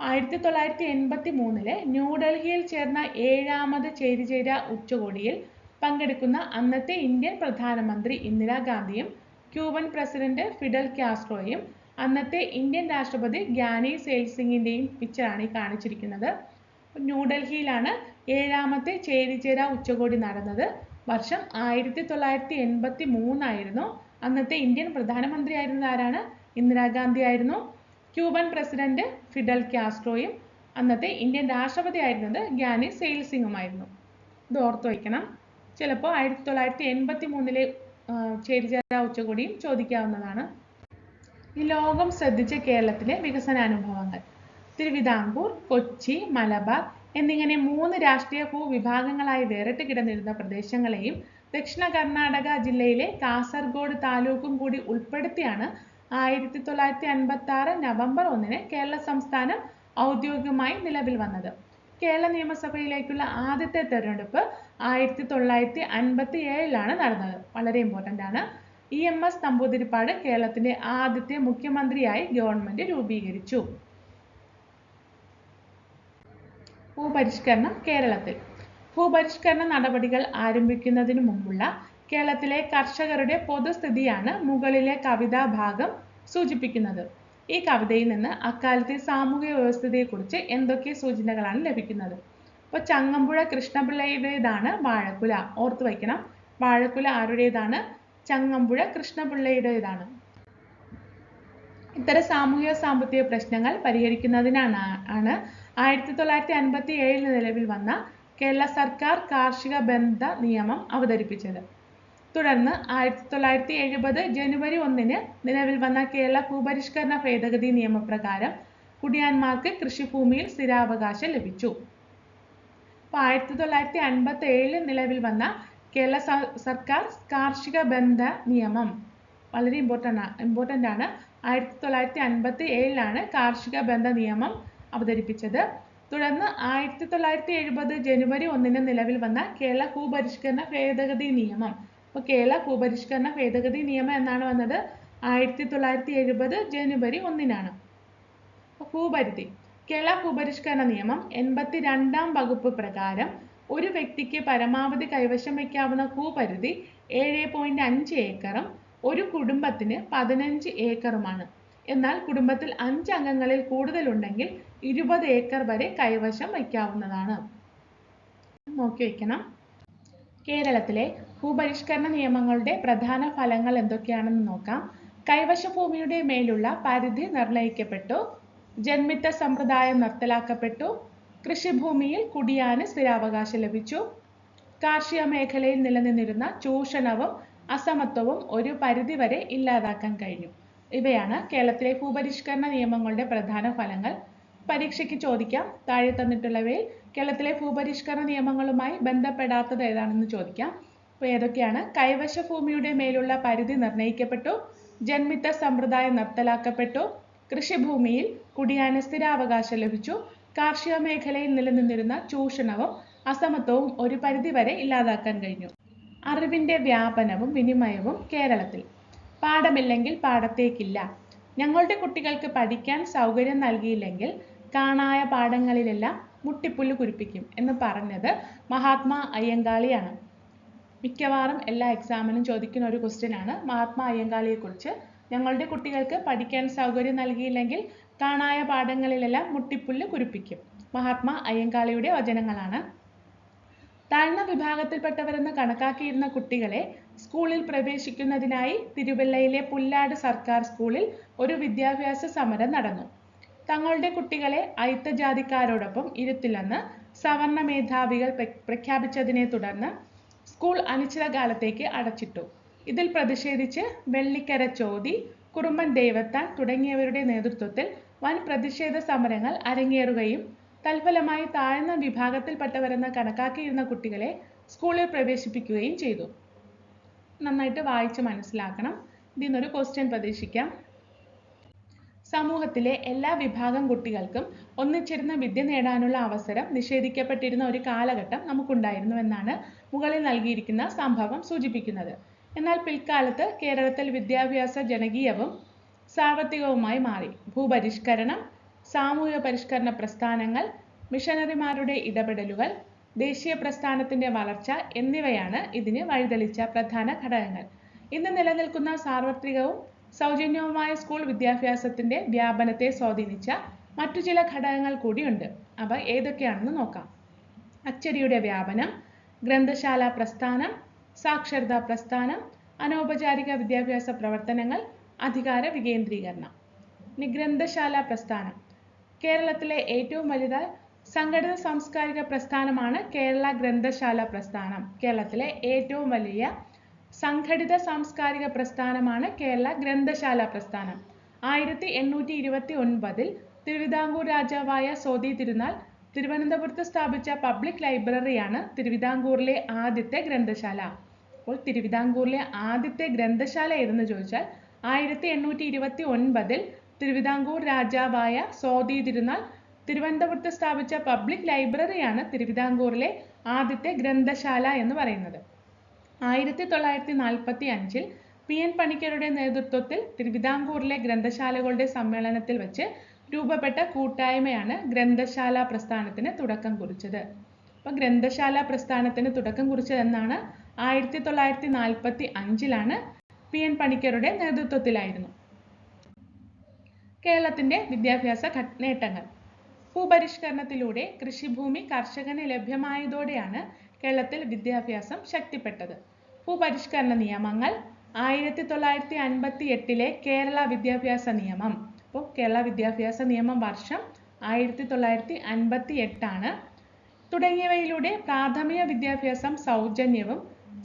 1983 ന്യൂഡൽഹിയിൽ ചേർന്ന 7ാമത് ചേരിചേരാ ഉച്ചകോടിയിൽ പങ്കെടുക്കുന്ന അന്നത്തെ ഇന്ത്യൻ പ്രധാനമന്ത്രി ഇന്ദിരാഗാന്ധിയും ക്യൂബൻ പ്രസിഡന്റ് ഫിഡൽ കാസ്ട്രോയും അന്നത്തെ ഇന്ത്യൻ രാഷ്ട്രപതി ഗ്യാനി സെയിൽ സിംഗിന്റെയും പിക്ചറാണ് ഈ കാണിച്ചിരിക്കുന്നത്. ന്യൂഡൽഹിയിലാണ് 7ാമത്തെ ചേരിചേരാ ഉച്ചകോടി നടന്നത്. വർഷം 1983 ആയിരുന്നു. അന്നത്തെ ഇന്ത്യൻ പ്രധാനമന്ത്രി ആയിരുന്നത് ആരാണ്? ഇന്ദിരാഗാന്ധി ആയിരുന്നു. ക്യൂബൻ പ്രസിഡന്റ് ഫിഡൽ കാസ്ട്രോയും അന്നത്തെ ഇന്ത്യൻ രാഷ്ട്രപതി ആയിരുന്നത് ഗ്യാനി സെയിൽ സിംഗുമായിരുന്നു. ഇത് ഓർത്തു വയ്ക്കണം. ചിലപ്പോൾ 1983 ചേരിചേരാ ഉച്ചകോടിയും ചോദിക്കാവുന്നതാണ്. ഈ ലോകം ശ്രദ്ധിച്ച കേരളത്തിലെ വികസനാനുഭവങ്ങൾ. തിരുവിതാംകൂർ, കൊച്ചി, മലബാർ എന്നിങ്ങനെ 3 രാഷ്ട്രീയ ഭൂവിഭാഗങ്ങളായി വേറിട്ട് കിടന്നിരുന്ന പ്രദേശങ്ങളെയും ദക്ഷിണ കർണാടക ജില്ലയിലെ കാസർഗോഡ് താലൂക്കും കൂടി ഉൾപ്പെടുത്തിയാണ് 1956 നവംബർ 1 കേരള സംസ്ഥാനം ഔദ്യോഗികമായി നിലവിൽ വന്നത്. കേരള നിയമസഭയിലേക്കുള്ള ആദ്യത്തെ തെരഞ്ഞെടുപ്പ് 1957 നടന്നത്. വളരെ ഇമ്പോർട്ടൻ്റ് ആണ്. EMS നമ്പൂതിരിപ്പാട് കേരളത്തിന്റെ ആദ്യത്തെ മുഖ്യമന്ത്രിയായി ഗവൺമെന്റ് രൂപീകരിച്ചു. ഭൂപരിഷ്കരണം കേരളത്തിൽ. ഭൂപരിഷ്കരണ നടപടികൾ ആരംഭിക്കുന്നതിനു മുമ്പുള്ള കേരളത്തിലെ കർഷകരുടെ പൊതുസ്ഥിതിയാണ് മുകളിലെ കവിതാഭാഗം സൂചിപ്പിക്കുന്നത്. ഈ കവിതയിൽ നിന്ന് അക്കാലത്തെ സാമൂഹിക വ്യവസ്ഥിതിയെക്കുറിച്ച് എന്തൊക്കെ സൂചനകളാണ് ലഭിക്കുന്നത്? അപ്പോൾ ചങ്ങമ്പുഴ കൃഷ്ണപിള്ളയുടേതാണ് വാഴക്കുല. ഓർത്തു വയ്ക്കണം, വാഴക്കുല ആരുടേതാണ്? ചങ്ങമ്പുഴ കൃഷ്ണപിള്ളയുടേതാണ്. ഇത്തരം സാമൂഹിക സാമ്പത്തിക പ്രശ്നങ്ങൾ പരിഹരിക്കുന്നതിനാണ് 1957 നിലവിൽ വന്ന കേരള സർക്കാർ കാർഷിക ബന്ധ നിയമം അവതരിപ്പിച്ചത്. തുടർന്ന് 1970 ജനുവരി 1 നിലവിൽ വന്ന കേരള ഭൂപരിഷ്കരണ ഭേദഗതി നിയമപ്രകാരം കുടിയാന്മാർക്ക് കൃഷിഭൂമിയിൽ സ്ഥിരാവകാശം ലഭിച്ചു. അപ്പോൾ 1957 നിലവിൽ വന്ന കേരള സർക്കാർ കാർഷിക ബന്ധ നിയമം വളരെ ഇമ്പോർട്ടൻ്റ് ആണ്. 1957 കാർഷിക ബന്ധ നിയമം അവതരിപ്പിച്ചത്. തുടർന്ന് 1970 ജനുവരി 1 നിലവിൽ വന്ന കേരള ഭൂപരിഷ്കരണ ഭേദഗതി നിയമം. അപ്പോൾ കേരള ഭൂപരിഷ്കരണ ഭേദഗതി നിയമം എന്നാണ് വന്നത്? 1970 ജനുവരി 1. ഭൂപരിധി. കേരള ഭൂപരിഷ്കരണ നിയമം 82 വകുപ്പ് പ്രകാരം ഒരു വ്യക്തിക്ക് പരമാവധി കൈവശം വയ്ക്കാവുന്ന ഭൂപരിധി 7.5 ഏക്കറും ഒരു കുടുംബത്തിന് 15 ഏക്കറുമാണ്. എന്നാൽ കുടുംബത്തിൽ 5 അംഗങ്ങളിൽ കൂടുതലുണ്ടെങ്കിൽ 20 ഏക്കർ വരെ കൈവശം വയ്ക്കാവുന്നതാണ്. നോക്കി വയ്ക്കണം. കേരളത്തിലെ ഭൂപരിഷ്കരണ നിയമങ്ങളുടെ പ്രധാന ഫലങ്ങൾ എന്തൊക്കെയാണെന്ന് നോക്കാം. കൈവശ ഭൂമിയുടെ മേലുള്ള പരിധി നിർണയിക്കപ്പെട്ടു. ജന്മിത്ത സമ്പ്രദായം നിർത്തലാക്കപ്പെട്ടു. കൃഷിഭൂമിയിൽ കുടിയാന് സ്ഥിരാവകാശം ലഭിച്ചു. കാർഷിക മേഖലയിൽ നിലനിന്നിരുന്ന ചൂഷണവും അസമത്വവും ഒരു പരിധിവരെ ഇല്ലാതാക്കാൻ കഴിഞ്ഞു. ഇവയാണ് കേരളത്തിലെ ഭൂപരിഷ്കരണ നിയമങ്ങളുടെ പ്രധാന ഫലങ്ങൾ. പരീക്ഷയ്ക്ക് ചോദിക്കാം. താഴെ തന്നിട്ടുള്ളവയിൽ കേരളത്തിലെ ഭൂപരിഷ്കരണ നിയമങ്ങളുമായി ബന്ധപ്പെടാത്തത് ഏതാണെന്ന് ചോദിക്കാം. അപ്പോൾ ഏതൊക്കെയാണ്? കൈവശ ഭൂമിയുടെ മേലുള്ള പരിധി നിർണയിക്കപ്പെട്ടു. ജന്മിത്ത സമ്പ്രദായം നിർത്തലാക്കപ്പെട്ടു. കൃഷിഭൂമിയിൽ കുടിയാന് സ്ഥിരാവകാശം ലഭിച്ചു. കാർഷിക മേഖലയിൽ നിലനിന്നിരുന്ന ചൂഷണവും അസമത്വവും ഒരു പരിധിവരെ ഇല്ലാതാക്കാൻ കഴിഞ്ഞു. അറിവിന്റെ വ്യാപനവും വിനിമയവും കേരളത്തിൽ. പാഠമില്ലെങ്കിൽ പാടത്തേക്കില്ല. ഞങ്ങളുടെ കുട്ടികൾക്ക് പഠിക്കാൻ സൗകര്യം നൽകിയില്ലെങ്കിൽ കാണായ പാഠങ്ങളിലെല്ലാം മുട്ടിപ്പുല്ല് കുരിപ്പിക്കും എന്ന് പറഞ്ഞത് മഹാത്മാ അയ്യങ്കാളിയാണ്. മിക്കവാറും എല്ലാ എക്സാമിനും ചോദിക്കുന്ന ഒരു ക്വസ്റ്റ്യൻ ആണ് മഹാത്മാ അയ്യങ്കാളിയെക്കുറിച്ച്. ഞങ്ങളുടെ കുട്ടികൾക്ക് പഠിക്കാൻ സൗകര്യം നൽകിയില്ലെങ്കിൽ കാണായ പാഠങ്ങളിലെല്ലാം മുട്ടിപ്പുല്ല് കുരിപ്പിക്കും. മഹാത്മാ അയ്യങ്കാളിയുടെ വചനങ്ങളാണ്. താഴ്ന്ന വിഭാഗത്തിൽപ്പെട്ടവരെന്ന് കണക്കാക്കിയിരുന്ന കുട്ടികളെ സ്കൂളിൽ പ്രവേശിക്കുന്നതിനായി തിരുവല്ലയിലെ പുല്ലാട് സർക്കാർ സ്കൂളിൽ ഒരു വിദ്യാഭ്യാസ സമരം നടന്നു. തങ്ങളുടെ കുട്ടികളെ അയിത്തജാതിക്കാരോടൊപ്പം ഇരുത്തില്ലെന്ന് സവർണ മേധാവികൾ പ്രഖ്യാപിച്ചതിനെ തുടർന്ന് സ്കൂൾ അനിശ്ചിതകാലത്തേക്ക് അടച്ചിട്ടു. ഇതിൽ പ്രതിഷേധിച്ച് വെള്ളിക്കര ചോതി, കുറുമ്പൻ ദേവത്താൻ തുടങ്ങിയവരുടെ നേതൃത്വത്തിൽ വൻ പ്രതിഷേധ സമരങ്ങൾ അരങ്ങേറുകയും തൽഫലമായി താഴ്ന്ന വിഭാഗത്തിൽപ്പെട്ടവരെന്ന് കണക്കാക്കിയിരുന്ന കുട്ടികളെ സ്കൂളിൽ പ്രവേശിപ്പിക്കുകയും ചെയ്തു. നന്നായിട്ട് വായിച്ച് മനസ്സിലാക്കണം. ഇതിൽ നിന്നൊരു ക്വസ്റ്റ്യൻ പ്രതീക്ഷിക്കാം. സമൂഹത്തിലെ എല്ലാ വിഭാഗം കുട്ടികൾക്കും ഒന്നിച്ചിരുന്ന് വിദ്യ നേടാനുള്ള അവസരം നിഷേധിക്കപ്പെട്ടിരുന്ന ഒരു കാലഘട്ടം നമുക്കുണ്ടായിരുന്നു എന്നാണ് മുകളിൽ നൽകിയിരിക്കുന്ന സംഭവം സൂചിപ്പിക്കുന്നത്. എന്നാൽ പിൽക്കാലത്ത് കേരളത്തിൽ വിദ്യാഭ്യാസ ജനകീയവും സാർവത്രികവുമായി മാറി. ഭൂപരിഷ്കരണം, സാമൂഹിക പരിഷ്കരണ പ്രസ്ഥാനങ്ങൾ, മിഷനറിമാരുടെ ഇടപെടലുകൾ, ദേശീയ പ്രസ്ഥാനത്തിന്റെ വളർച്ച എന്നിവയാണ് ഇതിന് വഴിതെളിച്ച പ്രധാന ഘടകങ്ങൾ. ഇന്ന് നിലനിൽക്കുന്ന സാർവത്രികവും സൗജന്യവുമായ സ്കൂൾ വിദ്യാഭ്യാസത്തിന്റെ വ്യാപനത്തെ സ്വാധീനിച്ച മറ്റു ചില ഘടകങ്ങൾ കൂടിയുണ്ട്. അവ ഏതൊക്കെയാണെന്ന് നോക്കാം. അച്ചടിയുടെ വ്യാപനം, ഗ്രന്ഥശാല പ്രസ്ഥാനം, സാക്ഷരതാ പ്രസ്ഥാനം, അനൗപചാരിക വിദ്യാഭ്യാസ പ്രവർത്തനങ്ങൾ, അധികാര വികേന്ദ്രീകരണം. ഗ്രന്ഥശാല പ്രസ്ഥാനം കേരളത്തിലെ ഏറ്റവും വലുതായ സംഘടിത സാംസ്കാരിക പ്രസ്ഥാനമാണ് കേരള ഗ്രന്ഥശാല പ്രസ്ഥാനം. കേരളത്തിലെ ഏറ്റവും വലിയ സംഘടിത സാംസ്കാരിക പ്രസ്ഥാനമാണ് കേരള ഗ്രന്ഥശാല പ്രസ്ഥാനം. 1829 തിരുവിതാംകൂർ രാജാവായ സോതി തിരുനാൾ തിരുവനന്തപുരത്ത് സ്ഥാപിച്ച പബ്ലിക് ലൈബ്രറിയാണ് തിരുവിതാംകൂറിലെ ആദ്യത്തെ ഗ്രന്ഥശാല. അപ്പോൾ തിരുവിതാംകൂറിലെ ആദ്യത്തെ ഗ്രന്ഥശാല ഏതെന്ന് ചോദിച്ചാൽ 1829 തിരുവിതാംകൂർ രാജാവായ സോതി തിരുനാൾ തിരുവനന്തപുരത്ത് സ്ഥാപിച്ച പബ്ലിക് ലൈബ്രറിയാണ് തിരുവിതാംകൂറിലെ ആദ്യത്തെ ഗ്രന്ഥശാല എന്ന് പറയുന്നത്. 1945 PN പണിക്കരുടെ നേതൃത്വത്തിൽ തിരുവിതാംകൂറിലെ ഗ്രന്ഥശാലകളുടെ സമ്മേളനത്തിൽ വെച്ച് രൂപപ്പെട്ട കൂട്ടായ്മയാണ് ഗ്രന്ഥശാല പ്രസ്ഥാനത്തിന് തുടക്കം കുറിച്ചത്. അപ്പോൾ ഗ്രന്ഥശാല പ്രസ്ഥാനത്തിന് തുടക്കം കുറിച്ചത് എന്നാണ് 1945 PN പണിക്കരുടെ നേതൃത്വത്തിലായിരുന്നു. കേരളത്തിന്റെ വിദ്യാഭ്യാസ നേട്ടങ്ങൾ. ഭൂപരിഷ്കരണത്തിലൂടെ കൃഷിഭൂമി കർഷകന് ലഭ്യമായതോടെയാണ് കേരളത്തിൽ വിദ്യാഭ്യാസം ശക്തിപ്പെട്ടത്. ഭൂപരിഷ്കരണ നിയമങ്ങൾ 1958 കേരള വിദ്യാഭ്യാസ നിയമം. അപ്പോൾ കേരള വിദ്യാഭ്യാസ നിയമം വർഷം 1958 തുടങ്ങിയവയിലൂടെ പ്രാഥമിക വിദ്യാഭ്യാസം സൗജന്യവും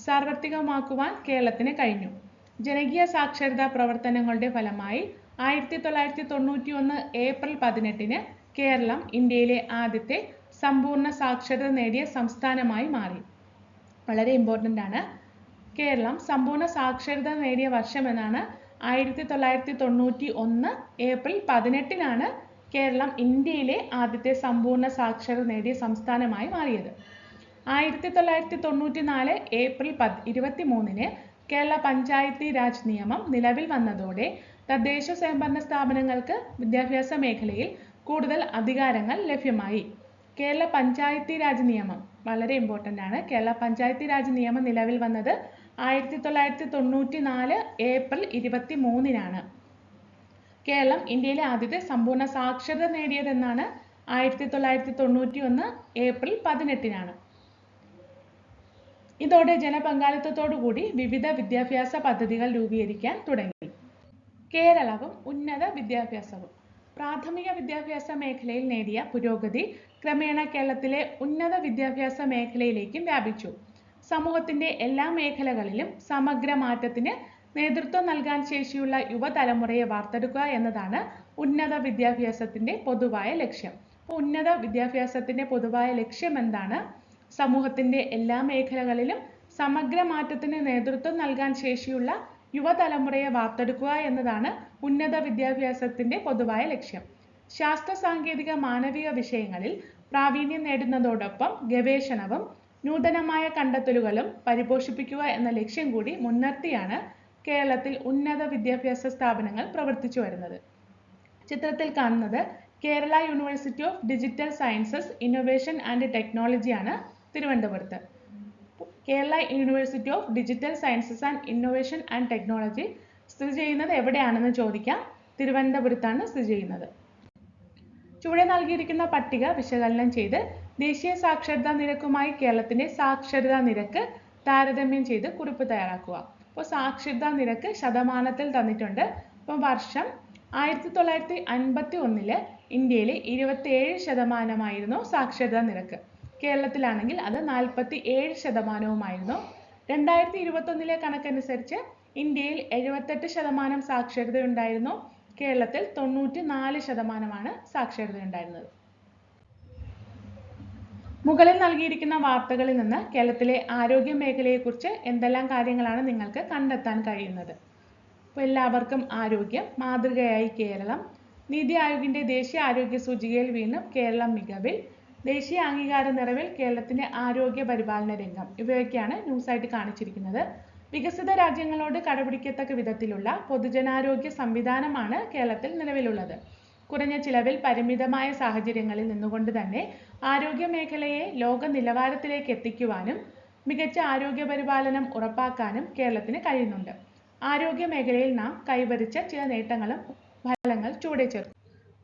സാർവത്രികമാക്കുവാൻ കേരളത്തിന് കഴിഞ്ഞു. ജനകീയ സാക്ഷരതാ പ്രവർത്തനങ്ങളുടെ ഫലമായി 1991 ഏപ്രിൽ 18 കേരളം ഇന്ത്യയിലെ ആദ്യത്തെ സമ്പൂർണ്ണ സാക്ഷരത നേടിയ സംസ്ഥാനമായി മാറി. വളരെ ഇമ്പോർട്ടൻ്റ് ആണ്. കേരളം സമ്പൂർണ്ണ സാക്ഷരത നേടിയ വർഷം എന്നാണ് 1991 ഏപ്രിൽ 18 കേരളം ഇന്ത്യയിലെ ആദ്യത്തെ സമ്പൂർണ്ണ സാക്ഷരത നേടിയ സംസ്ഥാനമായി മാറിയത്. 1994 ഏപ്രിൽ 23 കേരള പഞ്ചായത്തി രാജ് നിയമം നിലവിൽ വന്നതോടെ തദ്ദേശ സ്വയംഭരണ സ്ഥാപനങ്ങൾക്ക് വിദ്യാഭ്യാസ മേഖലയിൽ കൂടുതൽ അധികാരങ്ങൾ ലഭ്യമായി. കേരള പഞ്ചായത്തി രാജ് നിയമം വളരെ ഇമ്പോർട്ടൻ്റ് ആണ്. കേരള പഞ്ചായത്തി രാജ് നിയമം നിലവിൽ വന്നത് 1994 ഏപ്രിൽ 23 കേരളം ഇന്ത്യയിലെ ആദ്യത്തെ സമ്പൂർണ്ണ സാക്ഷരത നേടിയതെന്നാണ് 1991 ഏപ്രിൽ 18 ഇതോടെ ജനപങ്കാളിത്തത്തോടുകൂടി വിവിധ വിദ്യാഭ്യാസ പദ്ധതികൾ രൂപീകരിക്കാൻ തുടങ്ങി. കേരളവും ഉന്നത വിദ്യാഭ്യാസവും. പ്രാഥമിക വിദ്യാഭ്യാസ മേഖലയിൽ നേടിയ പുരോഗതി ക്രമേണ കേരളത്തിലെ ഉന്നത വിദ്യാഭ്യാസ മേഖലയിലേക്കും വ്യാപിച്ചു. സമൂഹത്തിന്റെ എല്ലാ മേഖലകളിലും സമഗ്ര മാറ്റത്തിന് നേതൃത്വം നൽകാൻ ശേഷിയുള്ള യുവതലമുറയെ വാർത്തെടുക്കുക എന്നതാണ് ഉന്നത വിദ്യാഭ്യാസത്തിന്റെ പൊതുവായ ലക്ഷ്യം. ഉന്നത വിദ്യാഭ്യാസത്തിന്റെ പൊതുവായ ലക്ഷ്യം എന്താണ്? സമൂഹത്തിന്റെ എല്ലാ മേഖലകളിലും സമഗ്ര മാറ്റത്തിന് നേതൃത്വം നൽകാൻ ശേഷിയുള്ള യുവതലമുറയെ വാർത്തെടുക്കുക എന്നതാണ് ഉന്നത വിദ്യാഭ്യാസത്തിന്റെ പൊതുവായ ലക്ഷ്യം. ശാസ്ത്ര സാങ്കേതിക മാനവിക വിഷയങ്ങളിൽ പ്രാവീണ്യം നേടുന്നതോടൊപ്പം ഗവേഷണവും നൂതനമായ കണ്ടെത്തലുകളും പരിപോഷിപ്പിക്കുക എന്ന ലക്ഷ്യം കൂടി മുൻനിർത്തിയാണ് കേരളത്തിൽ ഉന്നത വിദ്യാഭ്യാസ സ്ഥാപനങ്ങൾ പ്രവർത്തിച്ചു വരുന്നത്. ചിത്രത്തിൽ കാണുന്നത് Kerala university of digital sciences innovation and technology ആണ് തിരുവനന്തപുരത്ത്. Kerala university of digital sciences and innovation and technology സ്ഥിതി ചെയ്യുന്നത് എവിടെയാണെന്ന് ചോദിക്കാം. തിരുവനന്തപുരത്താണ് സ്ഥിതി ചെയ്യുന്നത്. ചുവടെ നൽകിയിരിക്കുന്ന പട്ടിക വിശകലനം ചെയ്ത് ദേശീയ സാക്ഷരതാ നിരക്കുമായി കേരളത്തിന്റെ സാക്ഷരതാ നിരക്ക് താരതമ്യം ചെയ്ത് കുറിപ്പ് തയ്യാറാക്കുക. അപ്പോൾ സാക്ഷരതാ നിരക്ക് ശതമാനത്തിൽ തന്നിട്ടുണ്ട്. അപ്പോൾ വർഷം 1951 ഇന്ത്യയിൽ 27% സാക്ഷരതാ നിരക്ക്. കേരളത്തിലാണെങ്കിൽ അത് 47%. 2021 കണക്കനുസരിച്ച് ഇന്ത്യയിൽ 78% സാക്ഷരതയുണ്ടായിരുന്നു. കേരളത്തിൽ 94% സാക്ഷരതയുണ്ടായിരുന്നത്. മുകളിൽ നൽകിയിരിക്കുന്ന വാർത്തകളിൽ നിന്ന് കേരളത്തിലെ ആരോഗ്യ മേഖലയെക്കുറിച്ച് എന്തെല്ലാം കാര്യങ്ങളാണ് നിങ്ങൾക്ക് കണ്ടെത്താൻ കഴിയുന്നത്? അപ്പോൾ എല്ലാവർക്കും ആരോഗ്യം, മാതൃകയായി കേരളം, നീതി ആയോഗിന്റെ ദേശീയ ആരോഗ്യ സൂചികയിൽ വീണ്ടും കേരളം മികവിൽ, ദേശീയ അംഗീകാര നിറവിൽ കേരളത്തിന്റെ ആരോഗ്യ പരിപാലന രംഗം, ഇവയൊക്കെയാണ് ന്യൂസായിട്ട് കാണിച്ചിരിക്കുന്നത്. വികസിത രാജ്യങ്ങളോട് കടപിടിക്കത്തക്ക വിധത്തിലുള്ള പൊതുജനാരോഗ്യ സംവിധാനമാണ് കേരളത്തിൽ നിലവിലുള്ളത്. കുറഞ്ഞ ചിലവിൽ പരിമിതമായ സാഹചര്യങ്ങളിൽ നിന്നുകൊണ്ട് തന്നെ ആരോഗ്യ മേഖലയെ ലോക നിലവാരത്തിലേക്ക് എത്തിക്കുവാനും മികച്ച ആരോഗ്യ പരിപാലനം ഉറപ്പാക്കാനും കേരളത്തിന് കഴിയുന്നുണ്ട്. ആരോഗ്യ മേഖലയിൽ നാം കൈവരിച്ച ചില നേട്ടങ്ങളും ഫലങ്ങൾ ചുവടെ ചേർക്കും.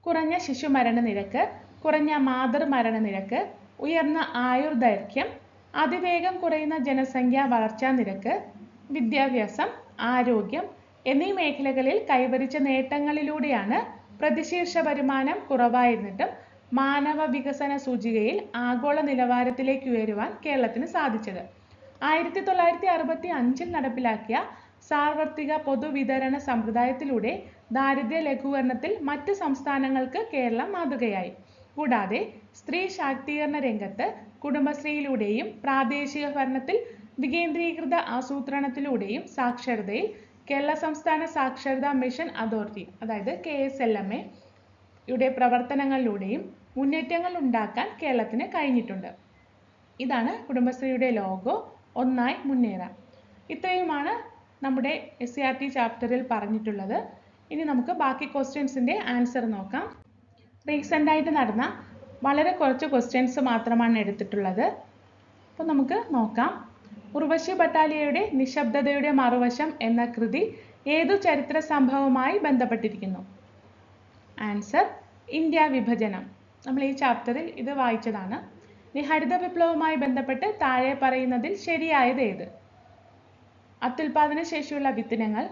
കുറഞ്ഞ ശിശുമരണ നിരക്ക്, കുറഞ്ഞ മാതൃമരണ നിരക്ക്, ഉയർന്ന ആയുർദൈർഘ്യം, അതിവേഗം കുറയുന്ന ജനസംഖ്യാ വളർച്ചാ നിരക്ക്, വിദ്യാഭ്യാസം, ആരോഗ്യം എന്നീ മേഖലകളിൽ കൈവരിച്ച നേട്ടങ്ങളിലൂടെയാണ് പ്രതിശീർഷ വരുമാനം കുറവായിരുന്നിട്ടും മാനവ വികസന സൂചികയിൽ ആഗോള നിലവാരത്തിലേക്ക് ഉയരുവാൻ കേരളത്തിന് സാധിച്ചത്? 1965 നടപ്പിലാക്കിയ സാർവത്രിക പൊതുവിതരണ സമ്പ്രദായത്തിലൂടെ ദാരിദ്ര്യ ലഘൂകരണത്തിൽ മറ്റ് സംസ്ഥാനങ്ങൾക്ക് കേരളം മാതൃകയായി. കൂടാതെ സ്ത്രീ ശാക്തീകരണ രംഗത്ത് കുടുംബശ്രീയിലൂടെയും പ്രാദേശിക ഭരണത്തിൽ വികേന്ദ്രീകൃത ആസൂത്രണത്തിലൂടെയും സാക്ഷരതയിൽ കേരള സംസ്ഥാന സാക്ഷരതാ മിഷൻ അതോറിറ്റി അതായത് KSLMA യുടെ പ്രവർത്തനങ്ങളിലൂടെയും മുന്നേറ്റങ്ങൾ ഉണ്ടാക്കാൻ കേരളത്തിന് കഴിഞ്ഞിട്ടുണ്ട്. ഇതാണ് കുടുംബശ്രീയുടെ ലോഗോ. ഒന്നായി മുന്നേറാം. ഇത്രയുമാണ് നമ്മുടെ SCERT ചാപ്റ്ററിൽ പറഞ്ഞിട്ടുള്ളത്. ഇനി നമുക്ക് ബാക്കി ക്വസ്റ്റ്യൻസിൻ്റെ ആൻസർ നോക്കാം. റീസെൻ്റ് ആയിട്ട് നടന്ന വളരെ കുറച്ച് ക്വസ്റ്റ്യൻസ് മാത്രമാണ് എടുത്തിട്ടുള്ളത്. അപ്പോൾ നമുക്ക് നോക്കാം. ഉർവശി ബട്ടാലിയയുടെ നിശബ്ദതയുടെ മറുവശം എന്ന കൃതി ഏതു ചരിത്ര സംഭവവുമായി ബന്ധപ്പെട്ടിരിക്കുന്നു? ആൻസർ ഇന്ത്യ വിഭജനം. നമ്മൾ ഈ ചാപ്റ്ററിൽ ഇത് വായിച്ചതാണ്. ഇനി ഹരിത വിപ്ലവവുമായി ബന്ധപ്പെട്ട് താഴെ പറയുന്നതിൽ ശരിയായത് ഏത്? അത്യുൽപാദന ശേഷിയുള്ള വിത്തിനങ്ങൾ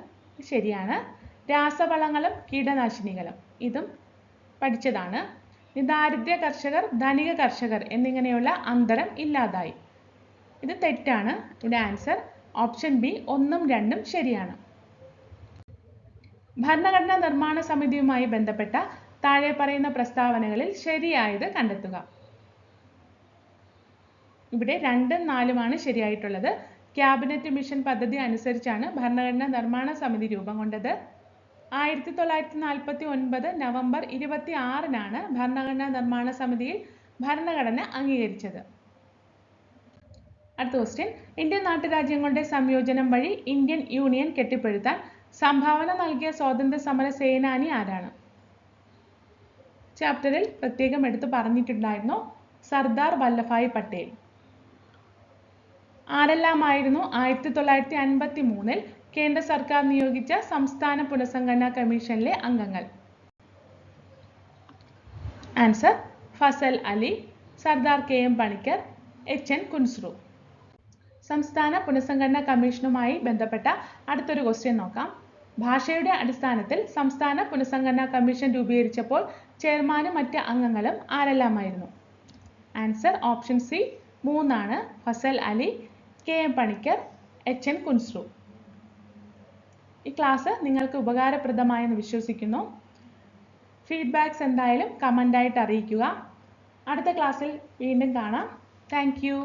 ശരിയാണ്. രാസവളങ്ങളും കീടനാശിനികളും ഇതും പഠിച്ചതാണ്. ദാരിദ്ര്യ കർഷകർ ധനിക കർഷകർ എന്നിങ്ങനെയുള്ള അന്തരം ഇല്ലാതായി. ഇത് തെറ്റാണ്. ഇവിടെ ആൻസർ ഓപ്ഷൻ ബി 1ഉം 2ഉം ശരിയാണ്. ഭരണഘടനാ നിർമ്മാണ സമിതിയുമായി ബന്ധപ്പെട്ട താഴെ പറയുന്ന പ്രസ്താവനകളിൽ ശരിയായത് കണ്ടെത്തുക. ഇവിടെ 2ഉം 4ഉമാണ് ശരിയായിട്ടുള്ളത്. ക്യാബിനറ്റ് മിഷൻ പദ്ധതി അനുസരിച്ചാണ് ഭരണഘടനാ നിർമ്മാണ സമിതി രൂപം കൊണ്ടത്. 1949 നവംബർ 26-നാണ് ഭരണഘടനാ നിർമ്മാണ സമിതിയിൽ ഭരണഘടന അംഗീകരിച്ചത്. അടുത്ത ക്വസ്റ്റ്യൻ. ഇന്ത്യൻ നാട്ടുരാജ്യങ്ങളുടെ സംയോജനം വഴി ഇന്ത്യൻ യൂണിയൻ കെട്ടിപ്പടുത്താൻ സംഭാവന നൽകിയ സ്വാതന്ത്ര്യ സമര സേനാനി ആരാണ്? ചാപ്റ്ററിൽ പ്രത്യേകം എടുത്തു പറഞ്ഞിട്ടുണ്ടായിരുന്നു. സർദാർ വല്ലഭായ് പട്ടേൽ. ആരെല്ലാമായിരുന്നു 1953-ൽ കേന്ദ്ര സർക്കാർ നിയോഗിച്ച സംസ്ഥാന പുനഃസംഘടനാ കമ്മീഷനിലെ അംഗങ്ങൾ? Answer Fazal Ali, Sardar KM Panikkar, HN Kunzru. സംസ്ഥാന പുനഃസംഘടനാ കമ്മീഷനുമായി ബന്ധപ്പെട്ട അടുത്തൊരു ക്വസ്റ്റ്യൻ നോക്കാം. ഭാഷയുടെ അടിസ്ഥാനത്തിൽ സംസ്ഥാന പുനഃസംഘടനാ കമ്മീഷൻ രൂപീകരിച്ചപ്പോൾ ചെയർമാനും മറ്റ് അംഗങ്ങളും ആരെല്ലാമായിരുന്നു? ആൻസർ ഓപ്ഷൻ സി 3ആണ്. Fazal Ali, KM Panikkar, HN Kunzru. ഈ ക്ലാസ് നിങ്ങൾക്ക് ഉപകാരപ്രദമായെന്ന് വിശ്വസിക്കുന്നു. ഫീഡ്ബാക്ക്സ് എന്തായാലും കമൻ്റായിട്ട് അറിയിക്കുക. അടുത്ത ക്ലാസ്സിൽ വീണ്ടും കാണാം. Thank you.